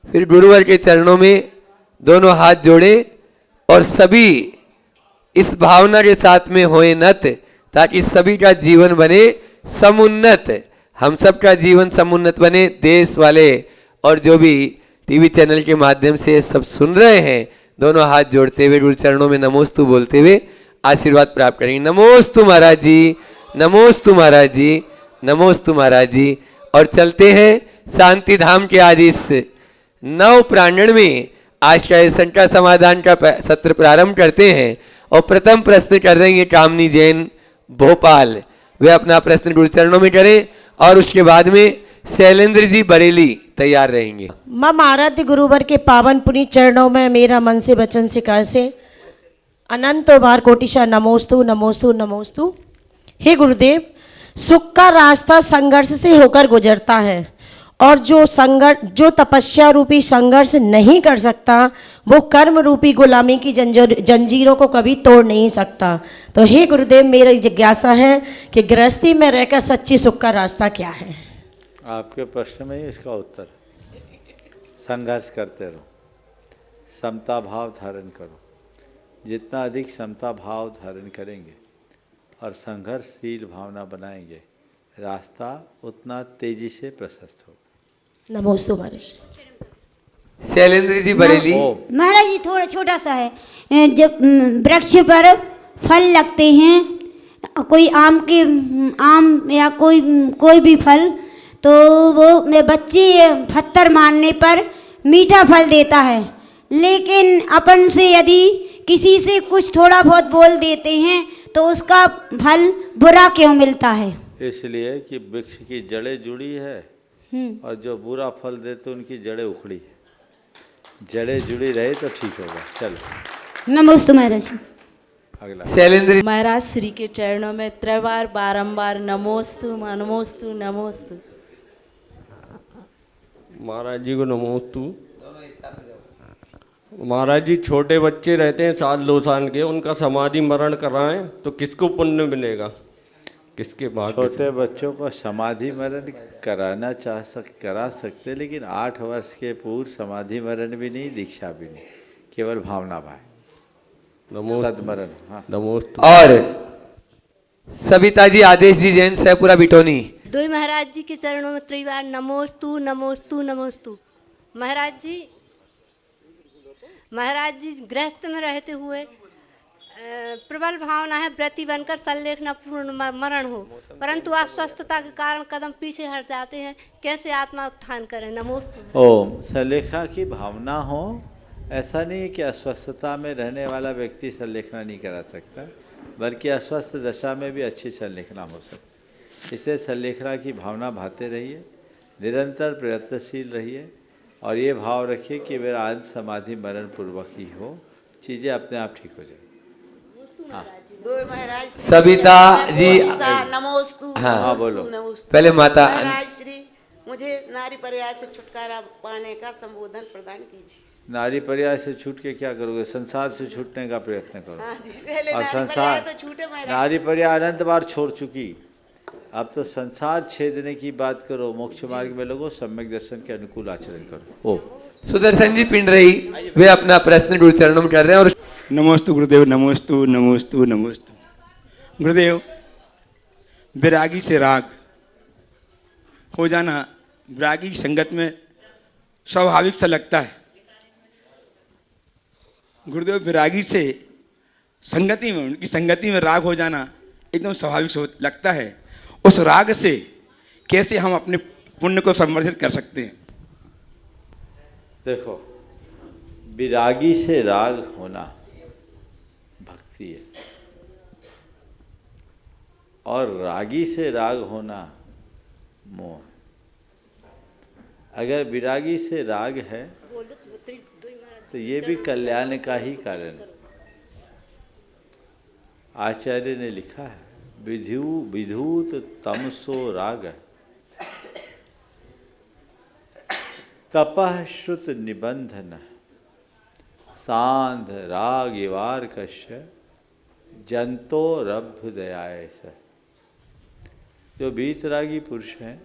फिर गुरुवर के चरणों में दोनों हाथ जोड़े और सभी इस भावना के साथ में होए नत, ताकि सभी का जीवन बने समुन्नत, हम सब का जीवन समुन्नत बने। देश वाले और जो भी टीवी चैनल के माध्यम से सब सुन रहे हैं, दोनों हाथ जोड़ते हुए गुरु चरणों में नमोस्तु बोलते हुए आशीर्वाद प्राप्त करेंगे। नमोस्तु महाराज जी, नमोस्तु महाराज जी, नमोस्तु महाराज जी। और चलते हैं शांति धाम के आज इस नव प्रांगण में आज का शंका समाधान का सत्र प्रारंभ करते हैं। और प्रथम प्रश्न कर रहे हैं कामनी जैन भोपाल, वे अपना प्रश्न गुरु चरणों में करें और उसके बाद में शैलेंद्र जी बरेली तैयार रहेंगे। मम आराध्य गुरुवर के पावन पुनीत चरणों में मेरा मन से वचन से काया से अनंत बार कोटिशा नमोस्तु नमोस्तु नमोस्तु। हे गुरुदेव, सुख का रास्ता संघर्ष से होकर गुजरता है और जो तपस्या रूपी संघर्ष नहीं कर सकता वो कर्म रूपी गुलामी की जंजीरों को कभी तोड़ नहीं सकता। तो हे गुरुदेव, मेरी जिज्ञासा है कि गृहस्थी में रहकर सच्ची सुख का रास्ता क्या है? आपके प्रश्न में ही इसका उत्तर, संघर्ष करते रहो, समता भाव धारण करो। जितना अधिक समता भाव धारण करेंगे और संघर्षशील भावना बनाएंगे, रास्ता उतना तेजी से प्रशस्त होगा। नमोस्तु महाराज। शैलेंद्र जी बरेली। महाराज जी थोड़ा छोटा सा है, जब वृक्ष पर फल लगते हैं, कोई आम या कोई भी फल, तो वो बच्चे पत्थर मारने पर मीठा फल देता है, लेकिन अपन से यदि किसी से कुछ थोड़ा बहुत बोल देते हैं तो उसका फल बुरा क्यों मिलता है? इसलिए कि वृक्ष की जड़ें जुड़ी है और जो बुरा फल देते उनकी जड़ें उखड़ी है। जड़ें जुड़ी रहे तो ठीक होगा। चलो नमोस्तु महाराज। अगला शैलेंद्र महाराज श्री के चरणों में त्रैवार बारंबार नमोस्तु नमोस्तु नमोस्तु। महाराज जी को नमोस्तु। महाराज जी, छोटे बच्चे रहते हैं 7-2 साल के, उनका समाधि मरण कराएं तो किसको पुण्य मिलेगा, किसके भाग्य? छोटे बच्चों को समाधि मरण करा सकते, लेकिन 8 वर्ष के पूर्व समाधि मरण भी नहीं, दीक्षा भी नहीं, केवल भावना भाई सदमरण। हाँ नमोस्तु। और सविता जी आदेश जी जैन सैपुरा बिटोनी। दो महाराज जी के चरणों में त्रिवार नमोस्तु नमोस्तु नमोस्तु। महाराज जी गृहस्थ में रहते हुए प्रबल भावना है व्रति बनकर सल्लेखना पूर्ण मरण हो, परंतु अस्वस्थता के कारण कदम पीछे हट जाते हैं, कैसे आत्मा उत्थान करें? नमोस्तु। ओम सल्लेखना की भावना हो, ऐसा नहीं है कि अस्वस्थता में रहने वाला व्यक्ति सल्लेखना नहीं करा सकता, बल्कि अस्वस्थ दशा में भी अच्छी सल्लेखना हो सकती। इसलिए सल्लेखना की भावना भाते रहिए, निरंतर प्रयत्नशील रहिए और ये भाव रखिए कि मेरा अंत समाधि मरण पूर्वक ही हो, चीज़ें अपने आप ठीक हो जाए। हाँ सविता जी नमोस्तु। हाँ बोलो। पहले माता। महाराज श्री, मुझे नारी पर्याय से छुटकारा पाने का संबोधन प्रदान कीजिए। नारी पर्याय से छूट के क्या करोगे? संसार से छूटने का प्रयत्न करो। हाँ जी, पहले और नारी संसार पर्याय तो छूटे महाराज। नारी पर्याय अनंत बार छोड़ चुकी, अब तो संसार छेदने की बात करो, मोक्ष मार्ग में लोगों सम्यक दर्शन के अनुकूल आचरण करो। ओ सुदर्शन जी पिंड रही, वे अपना प्रश्न गुरु चरणों में कर रहे हैं। और नमोस्तु गुरुदेव, नमोस्तु नमोस्तु नमोस्तु। गुरुदेव, विरागी से राग हो जाना विरागी की संगत में स्वाभाविक सा लगता है। गुरुदेव, विरागी से संगति में, उनकी संगति में राग हो जाना एकदम स्वाभाविक लगता है। उस राग से कैसे हम अपने पुण्य को संवर्धित कर सकते हैं? देखो, विरागी से राग होना भक्ति है और रागी से राग होना मोह। अगर विरागी से राग है तो ये भी कल्याण का ही कारण है। आचार्य ने लिखा है, विधूत तमसो राग तपः श्रुत निबंधन सांध राग इवार कश्य जंतो रभ्युदयाय स। जो बीतरागी पुरुष हैं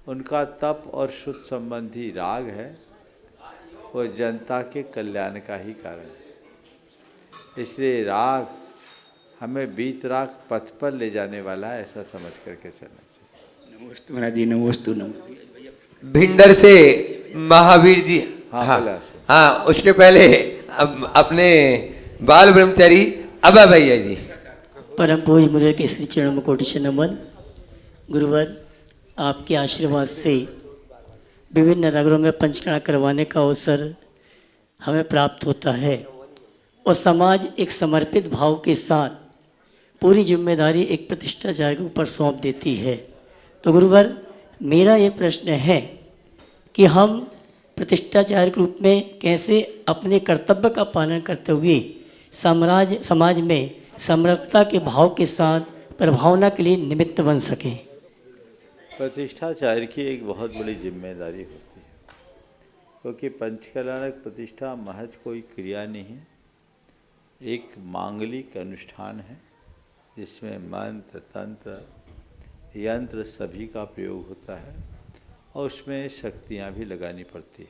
उनका तप और शुद्ध संबंधी राग है, वो जनता के कल्याण का ही कारण है। इसलिए राग हमें बीत राग पथ पर ले जाने वाला है, ऐसा समझ करके चलना चाहिए। नमोस्तु महाराज जी, नमोस्तु नमो। भिंडर से महावीर जी। हाँ, हाँ बोला। हाँ, उसके पहले अपने बाल ब्रह्मचारी अबा भैया जी। परम पूज्य मुरर के श्री चरणों में कोटि से नमन। गुरुवर, आपके आशीर्वाद से विभिन्न नगरों में पंचकर्मा करवाने का अवसर हमें प्राप्त होता है और समाज एक समर्पित भाव के साथ पूरी जिम्मेदारी एक प्रतिष्ठाचार्य के ऊपर सौंप देती है। तो गुरुवर, मेरा ये प्रश्न है कि हम प्रतिष्ठाचार्य के रूप में कैसे अपने कर्तव्य का पालन करते हुए समाज में समरसता के भाव के साथ प्रभावना के लिए निमित्त बन सकें। प्रतिष्ठाचार्य की एक बहुत बड़ी जिम्मेदारी होती है, क्योंकि पंचकल्याणक प्रतिष्ठा महज कोई क्रिया नहीं है, एक मांगलिक अनुष्ठान है जिसमें मंत्र तंत्र यंत्र सभी का प्रयोग होता है और उसमें शक्तियाँ भी लगानी पड़ती है।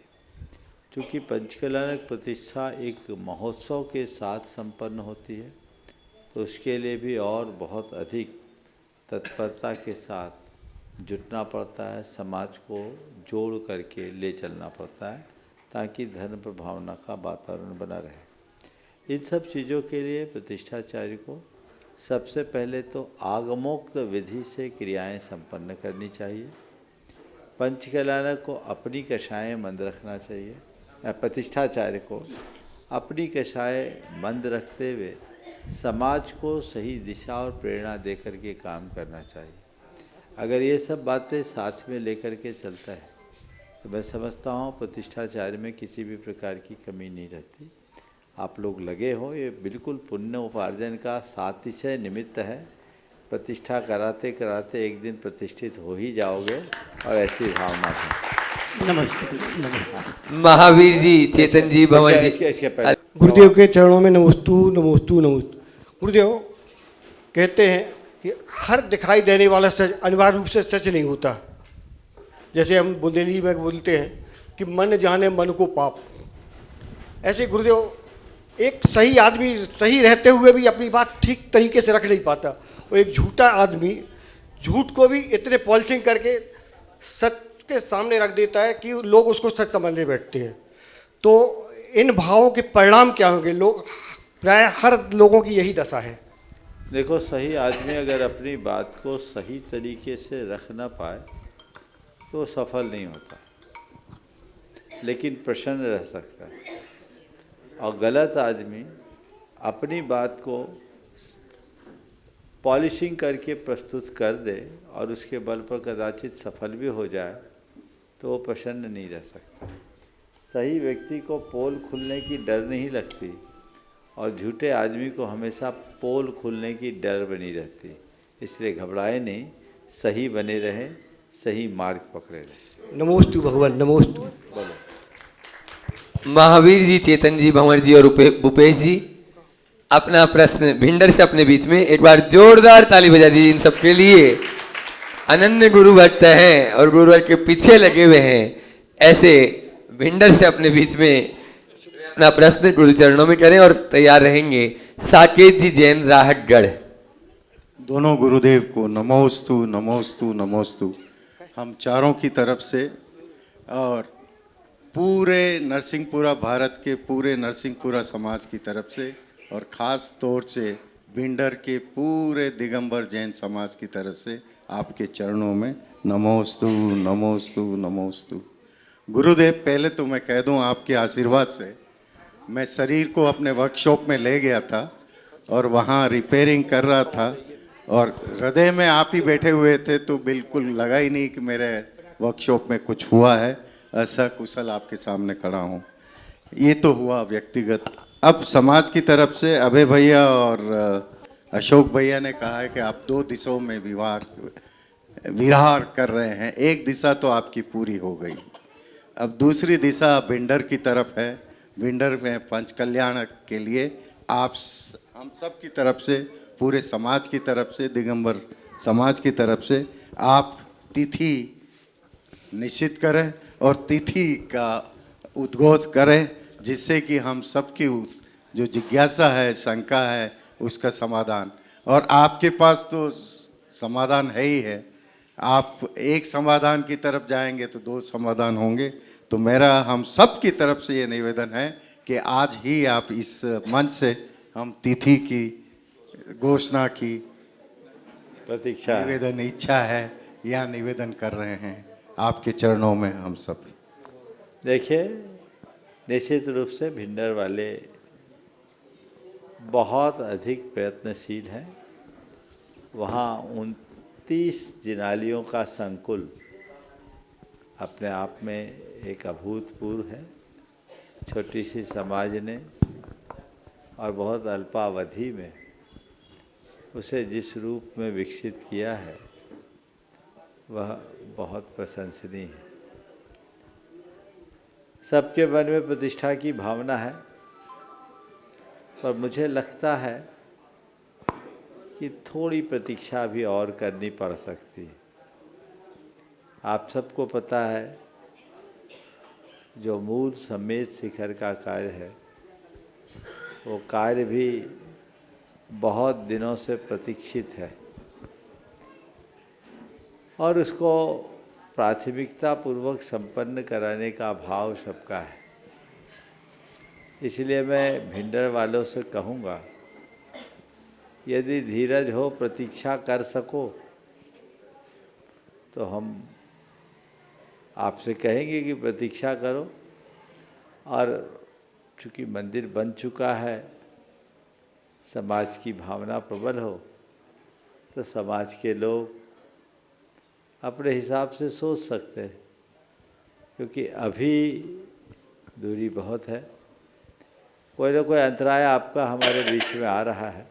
क्योंकि पंचकल्याणक प्रतिष्ठा एक महोत्सव के साथ संपन्न होती है, तो उसके लिए भी और बहुत अधिक तत्परता के साथ जुटना पड़ता है, समाज को जोड़ करके ले चलना पड़ता है ताकि धर्म पर भावना का वातावरण बना रहे। इन सब चीज़ों के लिए प्रतिष्ठाचार्य को सबसे पहले तो आगमोक्त विधि से क्रियाएं संपन्न करनी चाहिए। पंचकल्याणक को अपनी कषाएं मंद रखना चाहिए, प्रतिष्ठाचार्य को अपनी कषाय मंद रखते हुए समाज को सही दिशा और प्रेरणा दे करके काम करना चाहिए। अगर ये सब बातें साथ में लेकर के चलता है तो मैं समझता हूँ प्रतिष्ठाचार्य में किसी भी प्रकार की कमी नहीं रहती। आप लोग लगे हो, ये बिल्कुल पुण्य उपार्जन का सातिशय निमित्त है। प्रतिष्ठा कराते कराते एक दिन प्रतिष्ठित हो ही जाओगे और ऐसी भावना है। नमस्ते नमस्ते। महावीर जी, चेतन जी, भवन जी। इसके पहले गुरुदेव के चरणों में नमोस्तु नमोस्तु नमोस्तु। गुरुदेव कहते हैं कि हर दिखाई देने वाला सच अनिवार्य रूप से सच नहीं होता। जैसे हम बुंदेली में बोलते हैं कि मन जाने मन को पाप, ऐसे गुरुदेव एक सही आदमी सही रहते हुए भी अपनी बात ठीक तरीके से रख नहीं पाता, और एक झूठा आदमी झूठ को भी इतने पॉलिशिंग करके सच के सामने रख देता है कि लोग उसको सच समझने बैठते हैं। तो इन भावों के परिणाम क्या होंगे? लोग प्राय हर लोगों की यही दशा है। देखो, सही आदमी अगर अपनी बात को सही तरीके से रख ना पाए तो सफल नहीं होता, लेकिन प्रसन्न रह सकता है। और गलत आदमी अपनी बात को पॉलिशिंग करके प्रस्तुत कर दे और उसके बल पर कदाचित सफल भी हो जाए तो वो प्रसन्न नहीं रह सकता। सही व्यक्ति को पोल खुलने की डर नहीं लगती और झूठे आदमी को हमेशा पोल खुलने की डर बनी रहती। इसलिए घबराए नहीं, सही बने रहें, सही मार्ग पकड़े रहें। नमोस्तु भगवान, नमोस्तु। बोलो। महावीर जी, चेतन जी, भंवर जी और भूपेश जी अपना प्रश्न भिंडर से अपने बीच में एक बार जोरदार ताली बजा दीजिए इन सबके लिए। अनन्य गुरु भक्त हैं और गुरुवर के पीछे लगे हुए हैं। ऐसे भिंडर से अपने बीच में अपना प्रश्न गुरु चरणों में करें और तैयार रहेंगे। साकेत जी, जैन, राहतगढ़। दोनों गुरुदेव को नमोस्तु नमोस्तु नमोस्तु। हम चारों की तरफ से और पूरे नरसिंहपुरा, भारत के पूरे नरसिंहपुरा समाज की तरफ से और ख़ास तौर से भिंडर के पूरे दिगंबर जैन समाज की तरफ से आपके चरणों में नमोस्तु नमोस्तु नमोस्तु। गुरुदेव, पहले तो मैं कह दूं आपके आशीर्वाद से मैं शरीर को अपने वर्कशॉप में ले गया था और वहाँ रिपेयरिंग कर रहा था और हृदय में आप ही बैठे हुए थे, तो बिल्कुल लगा ही नहीं कि मेरे वर्कशॉप में कुछ हुआ है। ऐसा कुशल आपके सामने खड़ा हूँ। ये तो हुआ व्यक्तिगत। अब समाज की तरफ से अभय भैया और अशोक भैया ने कहा है कि आप दो दिशाओं में विहार कर रहे हैं। एक दिशा तो आपकी पूरी हो गई, अब दूसरी दिशा भिंडर की तरफ है। भिंडर में पंचकल्याण के लिए आप हम सब की तरफ से, पूरे समाज की तरफ से, दिगंबर समाज की तरफ से आप तिथि निश्चित करें और तिथि का उद्घोष करें, जिससे कि हम सबकी जो जिज्ञासा है, शंका है, उसका समाधान, और आपके पास तो समाधान है ही है। आप एक समाधान की तरफ जाएंगे तो दो समाधान होंगे। तो मेरा हम सब की तरफ से ये निवेदन है कि आज ही आप इस मंच से हम तिथि की घोषणा की प्रतीक्षा निवेदन इच्छा है या निवेदन कर रहे हैं आपके चरणों में हम सब। देखिए, निश्चित रूप से भिंडर वाले बहुत अधिक प्रयत्नशील हैं। वहाँ 29 जिनालियों का संकुल अपने आप में एक अभूतपूर्व है। छोटी सी समाज ने और बहुत अल्पावधि में उसे जिस रूप में विकसित किया है वह बहुत प्रशंसनीय है। सबके मन में प्रतिष्ठा की भावना है, पर मुझे लगता है कि थोड़ी प्रतीक्षा भी और करनी पड़ सकती है। आप सबको पता है, जो मूल समेत शिखर का कार्य है वो कार्य भी बहुत दिनों से प्रतीक्षित है और उसको प्राथमिकता पूर्वक संपन्न कराने का भाव सबका है। इसलिए मैं भिंडर वालों से कहूँगा, यदि धीरज हो, प्रतीक्षा कर सको, तो हम आपसे कहेंगे कि प्रतीक्षा करो। और चूँकि मंदिर बन चुका है, समाज की भावना प्रबल हो, तो समाज के लोग अपने हिसाब से सोच सकते हैं, क्योंकि अभी दूरी बहुत है। कोई ना कोई अंतराय आपका हमारे बीच में आ रहा है,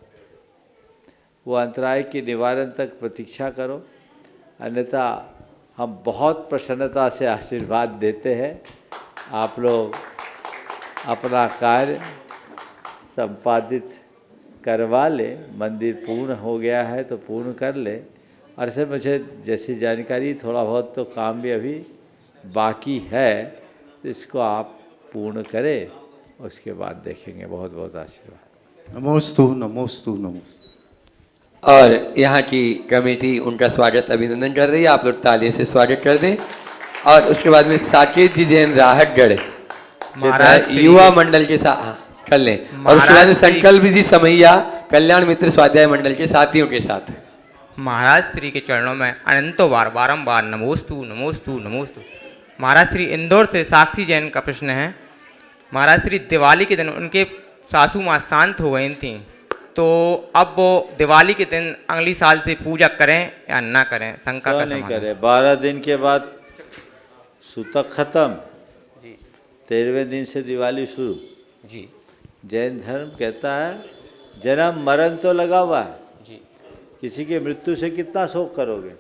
वो अंतराय के निवारण तक प्रतीक्षा करो, अन्यथा हम बहुत प्रसन्नता से आशीर्वाद देते हैं। आप लोग अपना कार्य संपादित करवा ले, मंदिर पूर्ण हो गया है तो पूर्ण कर ले। और से मुझे जैसी जानकारी, थोड़ा बहुत तो काम भी अभी बाकी है, तो इसको आप पूर्ण करें, उसके बाद देखेंगे। बहुत बहुत आशीर्वाद। नमोस्तु नमोस्तु नमोस्तु। और यहाँ की कमेटी उनका स्वागत अभिनंदन कर रही है, आप लोग ताली से स्वागत कर दें। और उसके बाद में साकेत जी जैन राहतगढ़ युवा मंडल के साथ कर लें, और उसके बाद में संकल्प जी समैया कल्याण मित्र स्वाध्याय मंडल के साथियों के साथ। महाराज श्री के चरणों में अनंतों बार बारंबार नमोस्तु नमोस्तु नमोस्तु। महाराज श्री इंदौर से साक्षी जैन का प्रश्न है। महाराज श्री दिवाली के दिन उनके सासू माँ शांत हो गई थी, तो अब वो दिवाली के दिन अगली साल से पूजा करें या ना करें? शंका का नहीं करें। 12 दिन के बाद सूतक खत्म जी, 13वें दिन से दिवाली शुरू जी। जैन धर्म कहता है जन्म मरण तो लगा हुआ है जी, किसी की मृत्यु से कितना शोक करोगे।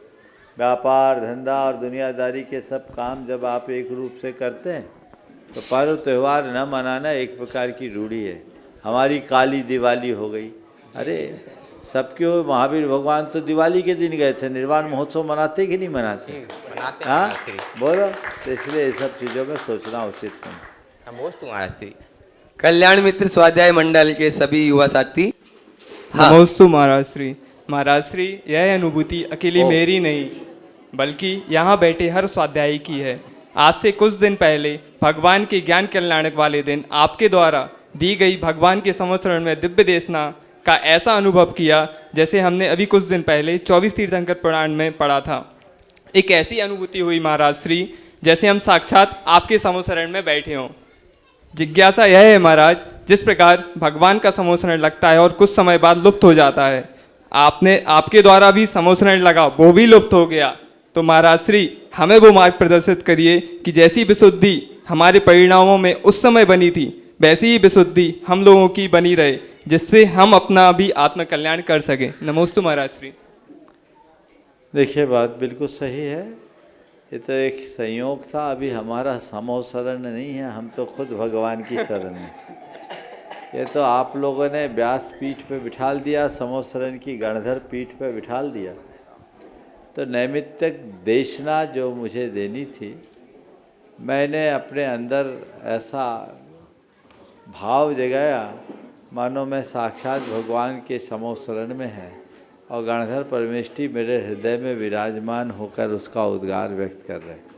व्यापार धंधा और दुनियादारी के सब काम जब आप एक रूप से करते हैं, तो पर्व त्यौहार न मनाना एक प्रकार की रूढ़ी है। हमारी काली दिवाली हो गई। अरे सबके महावीर भगवान तो दिवाली के दिन गए थे, निर्वाण महोत्सव मनाते कि नहीं मनाते? हाँ बोलो। तो इसलिए इस सब चीज़ों में सोचना उचित नहीं। नमोस्तु महाराज श्री। कल्याण मित्र स्वाध्याय मंडल के सभी युवा साथी। नमोस्तु महाराज श्री। महाराज श्री, यह अनुभूति अकेली मेरी नहीं, बल्कि यहाँ बैठे हर स्वाध्यायी की है। आज से कुछ दिन पहले भगवान के ज्ञान कल्याणक वाले दिन आपके द्वारा दी गई भगवान के संवत्सरण में दिव्य देशना का ऐसा अनुभव किया जैसे हमने अभी कुछ दिन पहले 24 तीर्थंकर पुराण में पढ़ा था। एक ऐसी अनुभूति हुई महाराज श्री जैसे हम साक्षात आपके संवत्सरण में बैठे हों। जिज्ञासा यह है महाराज, जिस प्रकार भगवान का संवत्सरण लगता है और कुछ समय बाद लुप्त हो जाता है, आपके द्वारा भी संवत्सरण लगा, वो भी लुप्त हो गया। तो महाराज श्री हमें वो मार्ग प्रदर्शित करिए कि जैसी विशुद्धि हमारे परिणामों में उस समय बनी थी, वैसी ही विशुद्धि हम लोगों की बनी रहे, जिससे हम अपना भी आत्मकल्याण कर सकें। नमोस्तु महाराज श्री। देखिए, बात बिल्कुल सही है। ये तो एक संयोग था। अभी हमारा समोशरण नहीं है, हम तो खुद भगवान की शरण है। ये तो आप लोगों ने व्यास पीठ पे बिठाल दिया, समोशरण की गणधर पीठ पे बिठाल दिया। तो नैमित्तिक देशना जो मुझे देनी थी, मैंने अपने अंदर ऐसा भाव जगाया मानो मैं साक्षात भगवान के समोसरण में है और गणधर परमेष्ठी मेरे हृदय में विराजमान होकर उसका उद्गार व्यक्त कर रहे हैं।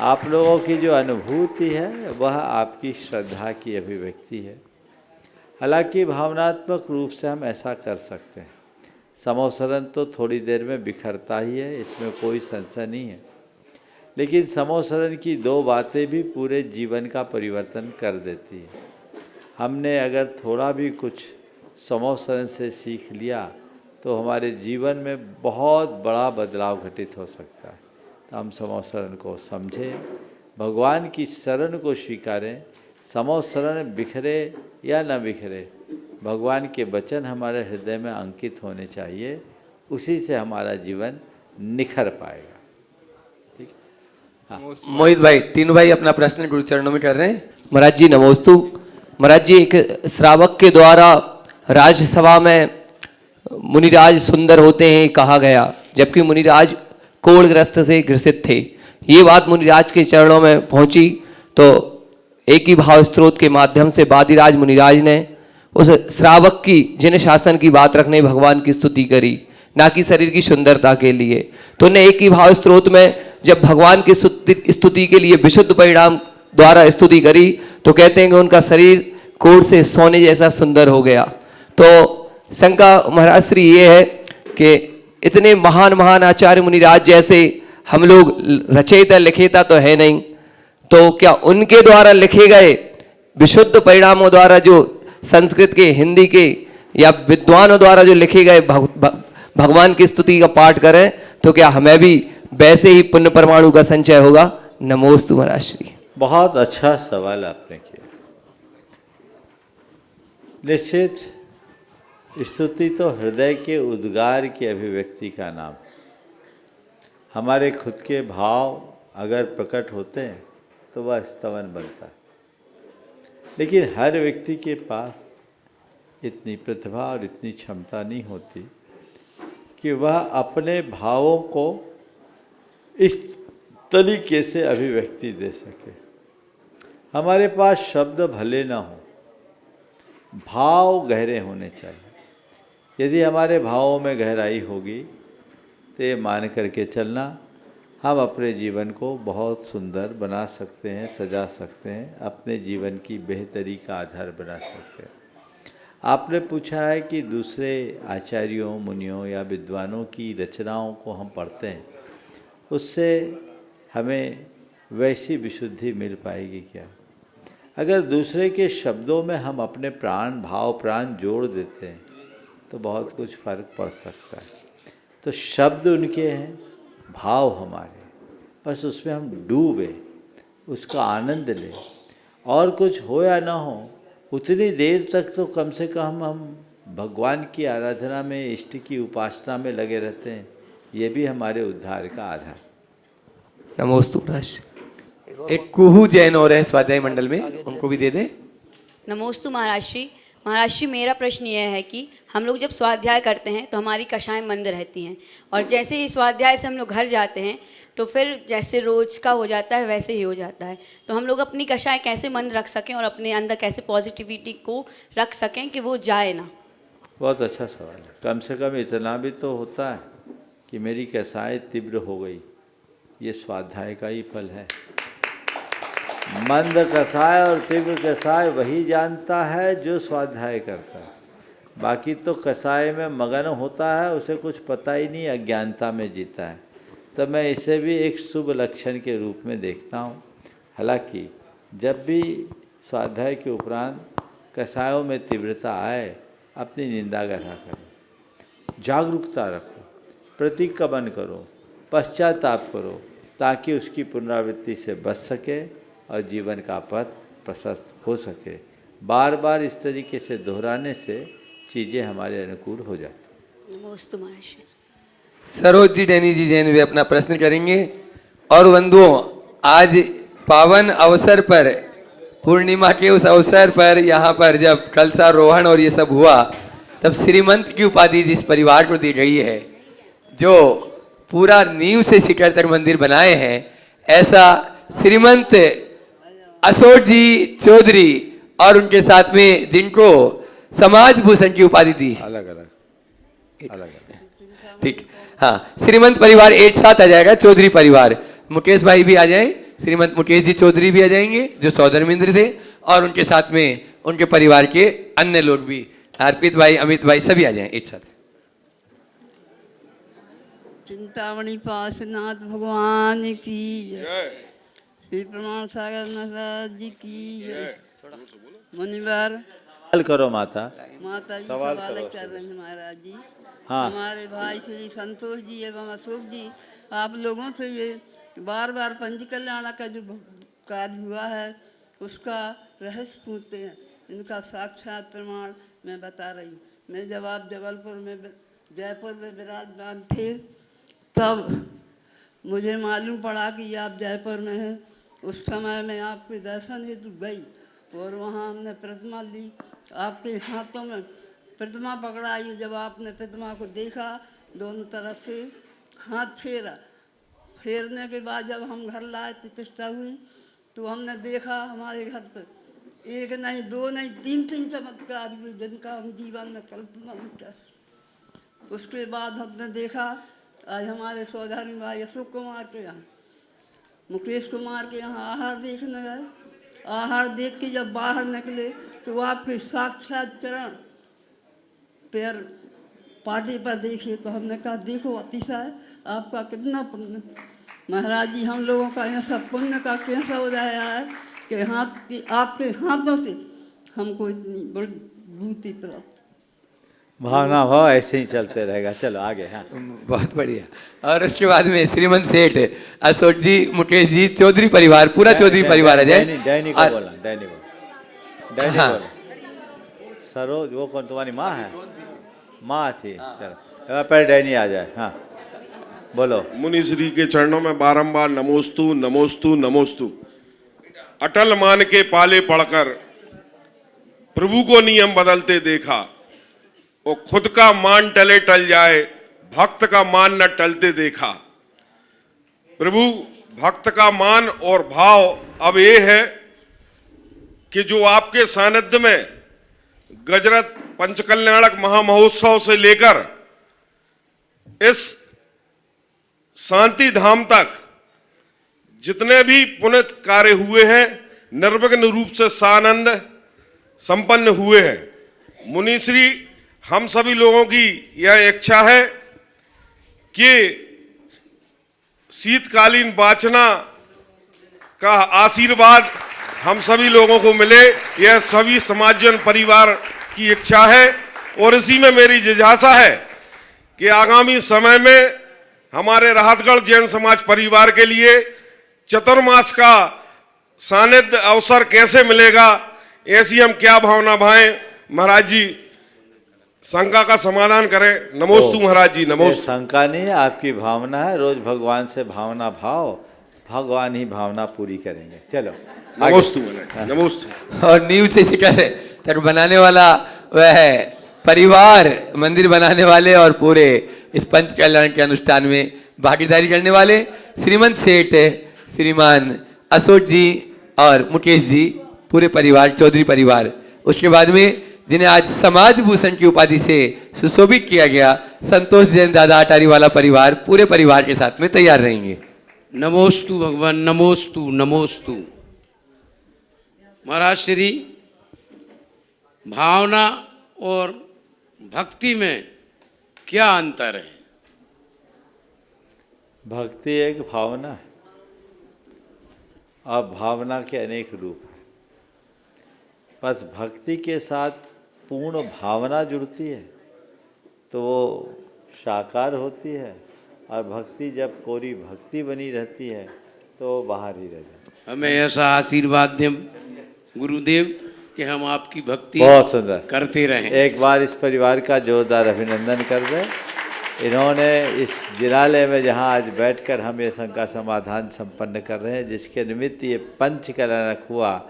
आप लोगों की जो अनुभूति है वह आपकी श्रद्धा की अभिव्यक्ति है। हालांकि भावनात्मक रूप से हम ऐसा कर सकते हैं। समोसरण तो थोड़ी देर में बिखरता ही है, इसमें कोई संशय नहीं है, लेकिन समोसरण की दो बातें भी पूरे जीवन का परिवर्तन कर देती है। हमने अगर थोड़ा भी कुछ समोसरण से सीख लिया तो हमारे जीवन में बहुत बड़ा बदलाव घटित हो सकता है। तो हम समोसरण को समझें, भगवान की शरण को स्वीकारें। समोसरण बिखरे या न बिखरे, भगवान के वचन हमारे हृदय में अंकित होने चाहिए, उसी से हमारा जीवन निखर पाएगा। मोहित भाई, तीनों भाई अपना प्रश्न गुरुचरणों में कर रहे हैं। महाराज जी नमोस्तु। महाराज जी, एक श्रावक के द्वारा राजसभा में मुनिराज सुंदर होते हैं कहा गया, जबकि मुनिराज कोढ़ग्रस्त से ग्रसित थे। ये बात मुनिराज के चरणों में पहुंची तो एक ही भाव स्त्रोत के माध्यम से वादिराज मुनिराज ने उस श्रावक की जिन शासन की बात रखने भगवान की स्तुति करी, ना कि शरीर की सुंदरता के लिए। तो उन्हें एक ही भाव स्त्रोत में जब भगवान की स्तुति के लिए विशुद्ध परिणाम द्वारा स्तुति करी तो कहते हैं कि उनका शरीर कोढ़ से सोने जैसा सुंदर हो गया। तो शंका महाराज श्री ये है कि इतने महान महान आचार्य मुनिराज जैसे हम लोग रचयिता लिखेता तो है नहीं, तो क्या उनके द्वारा लिखे गए विशुद्ध परिणामों द्वारा जो संस्कृत के, हिंदी के या विद्वानों द्वारा जो लिखे गए भगवान की स्तुति का पाठ करें तो क्या हमें भी वैसे ही पुण्य परमाणु का संचय होगा? नमोस्तु महाराज श्री। बहुत अच्छा सवाल आपने किया। निश्चित स्तुति तो हृदय के उद्गार की अभिव्यक्ति का नाम। हमारे खुद के भाव अगर प्रकट होते हैं तो वह स्तवन बनता है, लेकिन हर व्यक्ति के पास इतनी प्रतिभा और इतनी क्षमता नहीं होती कि वह अपने भावों को इस तरीके से अभिव्यक्ति दे सके। हमारे पास शब्द भले ना हो, भाव गहरे होने चाहिए। यदि हमारे भावों में गहराई होगी तो ये मान करके चलना, हम अपने जीवन को बहुत सुंदर बना सकते हैं, सजा सकते हैं, अपने जीवन की बेहतरी का आधार बना सकते हैं। आपने पूछा है कि दूसरे आचार्यों, मुनियों या विद्वानों की रचनाओं को हम पढ़ते हैं, उससे हमें वैसी विशुद्धि मिल पाएगी क्या? अगर दूसरे के शब्दों में हम अपने प्राण, भाव प्राण जोड़ देते हैं तो बहुत कुछ फर्क पड़ सकता है। तो शब्द उनके हैं, भाव हमारे, बस उसमें हम डूबे, उसका आनंद लें। और कुछ हो या ना हो, उतनी देर तक तो कम से कम हम भगवान की आराधना में, इष्ट की उपासना में लगे रहते हैं। ये भी हमारे उद्धार का आधार। नमोस्तु महाराज। एक कुहू जैन और है स्वाध्याय मंडल में, उनको भी दे दें। नमोस्तु महाराज श्री। महाराज श्री, मेरा प्रश्न यह है कि हम लोग जब स्वाध्याय करते हैं तो हमारी कक्षाएं मंद रहती हैं, और जैसे ही स्वाध्याय से हम लोग घर जाते हैं तो फिर जैसे रोज का हो जाता है वैसे ही हो जाता है। तो हम लोग अपनी कक्षाएं कैसे मंद रख सकें और अपने अंदर कैसे पॉजिटिविटी को रख सकें कि वो जाए ना? बहुत अच्छा सवाल है। कम से कम इतना भी तो होता है कि मेरी कसाई तीव्र हो गई, ये स्वाध्याय का ही फल है। मंद कसाय और तीव्र कसाय वही जानता है जो स्वाध्याय करता है। बाकी तो कसाय में मगन होता है, उसे कुछ पता ही नहीं, अज्ञानता में जीता है। तो मैं इसे भी एक शुभ लक्षण के रूप में देखता हूँ। हालांकि जब भी स्वाध्याय के उपरांत कसायों में तीव्रता आए, अपनी निंदा ग्रह करो, जागरूकता रखो, प्रतिक्रमण करो, पश्चाताप करो, ताकि उसकी पुनरावृत्ति से बच सके और जीवन का पथ प्रशस्त हो सके। बार बार इस तरीके से दोहराने से चीज़ें हमारे अनुकूल हो जाती। नमोस्तु महाराज। सरोज जी डैनी जी जैन वे अपना प्रश्न करेंगे। और बंधुओं, आज पावन अवसर पर, पूर्णिमा के उस अवसर पर यहाँ पर जब कलशारोहण और ये सब हुआ, तब श्रीमंत की उपाधि जिस परिवार को दी गई है, जो पूरा नींव से शिखर तक मंदिर बनाए हैं, ऐसा श्रीमंत अशोक जी चौधरी और उनके साथ में जिनको समाज भूषण की उपाधि दी। अलग अलग ठीक, हाँ, श्रीमंत परिवार एक साथ आ जाएगा, चौधरी परिवार, मुकेश भाई भी आ जाए, श्रीमंत मुकेश जी चौधरी भी आ जाएंगे जो सौधर्मेंद्र थे, और उनके साथ में उनके परिवार के अन्य लोग भी, अर्पित भाई, अमित भाई, सभी आ जाएं एक साथ। चिंतामणि पासनाथ भगवान की श्री प्रमाण सागर महाराज जी की मुनिवर सवाल करो माता। माता जी सवाल सवाल करो। कर रहे हैं महाराज जी। हाँ। हमारे भाई श्री संतोष जी एवं अशोक जी आप लोगों से ये बार बार पंच कल्याण का जो कार्य हुआ है उसका रहस्य पूछते हैं। इनका साक्षात प्रमाण मैं बता रही हूँ। मैं जब आप जबलपुर में जयपुर में विराजमान थे तब मुझे मालूम पड़ा कि आप जयपुर में हैं। उस समय मैं आपके दर्शन हेतु गई और वहाँ हमने प्रतिमा ली, आपके हाथों में प्रतिमा पकड़ाई। जब आपने प्रतिमा को देखा दोनों तरफ से हाथ फेरा, फेरने के बाद जब हम घर लाए प्रतिष्ठा हुई तो हमने देखा हमारे घर पर एक नहीं दो नहीं तीन चमत्कार हुए जिनका हम जीवन में कल्पना नहीं कर सकते। उसके बाद हमने देखा आज हमारे सौधारी भाई अशोक कुमार के यहाँ, मुकेश कुमार के यहाँ आहार देखने गए। आहार देख के जब बाहर निकले तो आपके साक्षात चरण पैर पार्टी पर देखे तो हमने कहा देखो अतिशय आपका कितना पुण्य। महाराज जी हम लोगों का यह सब पुण्य का कैसा उदय है कि हाथ की आपके हाथों से हमको इतनी बड़ी भूति प्राप्त। भावना भाव ऐसे ही चलते रहेगा। चलो आगे। हाँ, बहुत बढ़िया। और उसके बाद में श्रीमंत सेठ अशोक जी, मुकेश जी, चौधरी परिवार, पूरा चौधरी परिवार आ जाए। डैनी को बोला, डैनी बोला। सरोज वो कौन तुम्हारी माँ है? माँ थी। चलो पहले डैनी आ जाए। हाँ बोलो। मुनि श्री के चरणों में बारंबार नमोस्तु नमोस्तु नमोस्तु। अटल मान के पाले पढ़कर प्रभु को नियम बदलते देखा, और खुद का मान टले टल जाए भक्त का मान न टलते देखा। प्रभु भक्त का मान और भाव अब ये है कि जो आपके सानिध्य में गजरत पंचकल्याणक महामहोत्सव से लेकर इस शांति धाम तक जितने भी पुनित कार्य हुए हैं निर्विघ्न रूप से सानंद संपन्न हुए हैं। मुनिश्री हम सभी लोगों की यह इच्छा है कि शीतकालीन वाचना का आशीर्वाद हम सभी लोगों को मिले। यह सभी समाजजन परिवार की इच्छा है और इसी में मेरी जिज्ञासा है कि आगामी समय में हमारे राहतगढ़ जैन समाज परिवार के लिए चतुर्मास का सानिध्य अवसर कैसे मिलेगा, ऐसी हम क्या भावना भाएं। महाराज जी शंका का समाधान करें। नमोस्तु महाराज जी। नमोस्तु। शंका नहीं है, आपकी भावना है। रोज भगवान से भावना भाव, भगवान ही भावना पूरी करेंगे। चलो नमोस्तु महाराज। नमोस्तु। और नींव से शिखर तक बनाने वाला वह है परिवार, मंदिर बनाने वाले और पूरे इस पंच कल्याण के अनुष्ठान में भागीदारी करने वाले श्रीमंत सेठ श्रीमान अशोक जी और मुकेश जी, पूरे परिवार, चौधरी परिवार। उसके बाद में जिन्हें आज समाज भूषण की उपाधि से सुशोभित किया गया, संतोष जैन दादा अटारी वाला परिवार, पूरे परिवार के साथ में तैयार रहेंगे। नमोस्तु भगवान, नमोस्तु नमोस्तु। महाराज श्री, भावना और भक्ति में क्या अंतर है? भक्ति एक भावना है और भावना के अनेक रूप हैं। बस भक्ति के साथ पूर्ण भावना जुड़ती है तो वो साकार होती है, और भक्ति जब कोरी भक्ति बनी रहती है तो वो बाहर ही रह जाती है। हमें ऐसा आशीर्वाद दें गुरुदेव कि हम आपकी भक्ति बहुत सुंदर करते रहें। एक बार इस परिवार का जोरदार अभिनंदन कर दें। इन्होंने इस जिलालय में जहां आज बैठकर हम ये शंका समाधान संपन्न कर रहे हैं, जिसके निमित्त ये पंच कल्याण हुआ,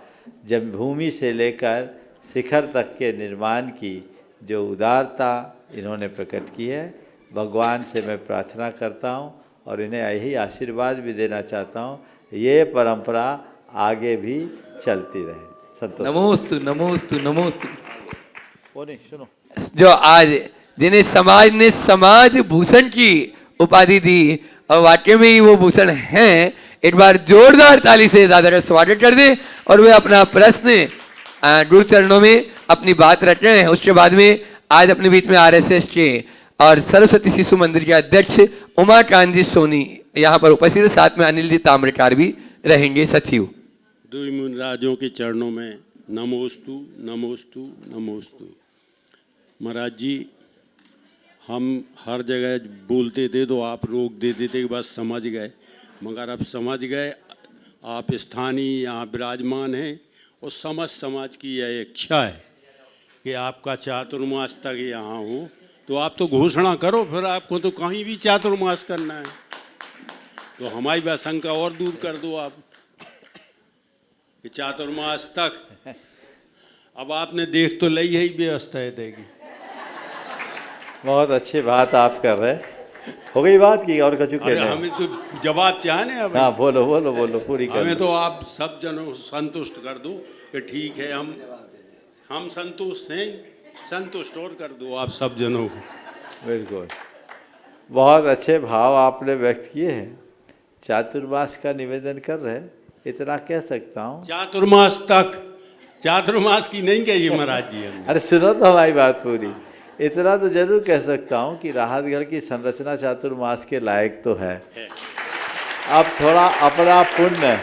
जन्मभूमि से लेकर शिखर तक के निर्माण की जो उदारता इन्होंने प्रकट की है, भगवान से मैं प्रार्थना करता हूँ और इन्हें यही आशीर्वाद भी देना चाहता हूँ, ये परंपरा आगे भी चलती रहे। संतोष। नमोस्तु नमोस्तु नमोस्तु। वो नहीं सुनो, जो आज जिन्हें समाज ने समाज भूषण की उपाधि दी और वाकई में ही वो भूषण हैं, एक बार जोरदार ताली से दादा का स्वागत कर दें और वे अपना प्रश्न गुरु चरणों में अपनी बात रख रहे हैं। उसके बाद में आज अपने बीच में आरएसएस के और सरस्वती शिशु मंदिर के अध्यक्ष उमाकांत जी सोनी यहाँ पर उपस्थित है, साथ में अनिल जी ताम्रकार भी रहेंगे, सचिव। दुई मुनिराजों के चरणों में नमोस्तु नमोस्तु नमोस्तु। महाराज जी, हम हर जगह बोलते थे तो आप रोक देते थे कि बस समझ गए, मगर अब समझ गए। आप स्थानीय यहाँ विराजमान हैं और समाज की यह इच्छा है कि आपका चातुर्मास तक यहाँ हो, तो आप तो घोषणा करो, फिर आपको तो कहीं भी चातुर्मास करना है, तो हमारी आशंका और दूर कर दो आप कि चातुर्मास तक। अब आपने देख तो ली है व्यवस्था है देगी। बहुत अच्छी बात आप कर रहे हैं, हो गई बात की और कछु कहना है? हमें तो जवाब चाहने अब। हाँ बोलो बोलो बोलो, पूरी कर। हमें तो आप सब जनों संतुष्ट कर दो कि ठीक है, हम संतुष्ट हैं, संतुष्ट और कर दो आप सब जनों को। बिल्कुल, बहुत अच्छे भाव आपने व्यक्त किए हैं। चातुर्मास का निवेदन कर रहे हैं, इतना कह सकता हूँ। चातुर्मास तक, चातुर्मास की नहीं कही महाराज जी। अरे सुनो तो हमारी बात पूरी। इतना तो जरूर कह सकता हूँ कि राहतगढ़ की संरचना चातुर्मास के लायक तो है। अब थोड़ा अपना पुण्य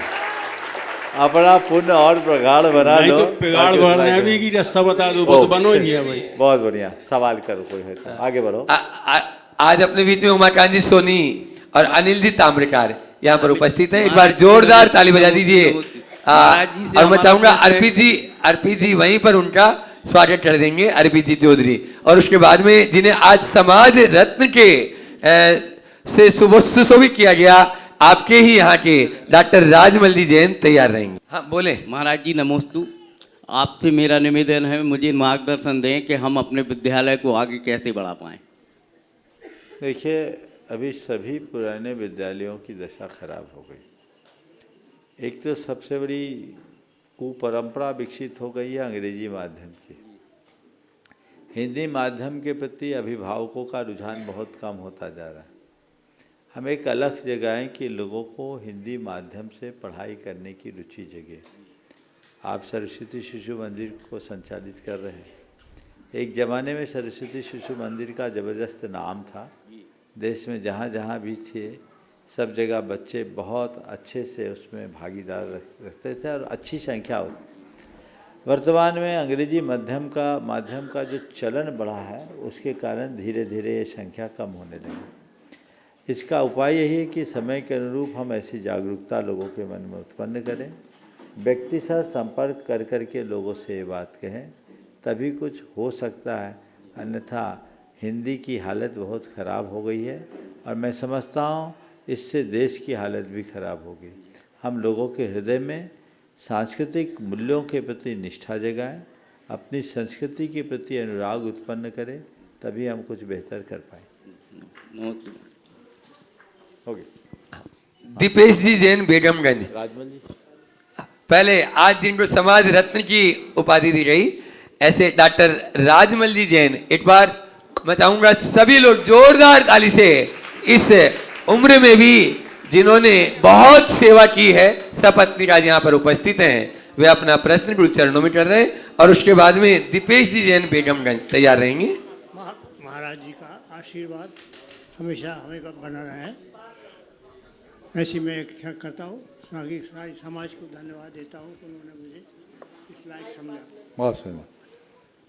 और प्रगाढ़ बना लो। तो प्रगाढ़ बनाने भी की रास्ता बता दो, वो तो बनो ही है भाई। बहुत बढ़िया, सवाल करो कोई है तो आगे बढ़ो। आज अपने बीच में उमाकांत जी सोनी और अनिल जी ताम्रकार यहाँ पर उपस्थित हैं, एक बार जोरदार ताली बजा दीजिए। और मैं चाहूंगा अर्पित जी वहीं पर उनका स्वागत कर देंगे, अर्पित जी चौधरी। और उसके बाद में जिन्हें आज समाज रत्न के से सुशोभित किया गया, आपके ही यहाँ के डॉक्टर राजमल जी जैन तैयार रहेंगे। हाँ बोले। महाराज जी नमोस्तु। आपसे मेरा निवेदन है, मुझे मार्गदर्शन दें कि हम अपने विद्यालय को आगे कैसे बढ़ा पाएं। देखिए, अभी सभी पुराने विद्यालयों की दशा खराब हो गई। एक तो सबसे बड़ी कुपरंपरा विकसित हो गई है अंग्रेजी माध्यम की। हिंदी माध्यम के प्रति अभिभावकों का रुझान बहुत कम होता जा रहा है। हम एक अलग जगाएं कि लोगों को हिंदी माध्यम से पढ़ाई करने की रुचि जगे। आप सरस्वती शिशु मंदिर को संचालित कर रहे हैं। एक ज़माने में सरस्वती शिशु मंदिर का ज़बरदस्त नाम था, देश में जहाँ जहाँ भी थे सब जगह बच्चे बहुत अच्छे से उसमें भागीदार रखते थे और अच्छी संख्या होती। वर्तमान में अंग्रेजी माध्यम का जो चलन बढ़ा है, उसके कारण धीरे धीरे ये संख्या कम होने लगी। इसका उपाय यही है कि समय के अनुरूप हम ऐसी जागरूकता लोगों के मन में उत्पन्न करें, व्यक्ति से संपर्क कर कर के लोगों से ये बात कहें, तभी कुछ हो सकता है। अन्यथा हिंदी की हालत बहुत ख़राब हो गई है और मैं समझता हूँ इससे देश की हालत भी खराब होगी। हम लोगों के हृदय में सांस्कृतिक मूल्यों के प्रति निष्ठा जगाएं, अपनी संस्कृति के प्रति अनुराग उत्पन्न करें, तभी हम कुछ बेहतर कर पाएँ। हो गया। दीपेश जी जैन बेगमगंज। राजमल जी पहले आज जिनको समाज रत्न की उपाधि दी गई, ऐसे डॉक्टर राजमल जी जैन, एक बार मैं चाहूंगा सभी लोग जोरदार ताली से इस उम्र में भी जिन्होंने बहुत सेवा की है, सपत्नी आज यहाँ पर उपस्थित हैं, वे अपना प्रश्न गुरु चरणों में कर रहे हैं। और उसके बाद में दीपेश जी जैन बेगमगंज तैयार रहेंगे। महाराज जी का आशीर्वाद हमेशा हमें बना रहे, ऐसी मैं करता हूँ। सारी समाज को धन्यवाद देता हूँ कि उन्होंने मुझे इस लायक समझा। बहुत सुंदर,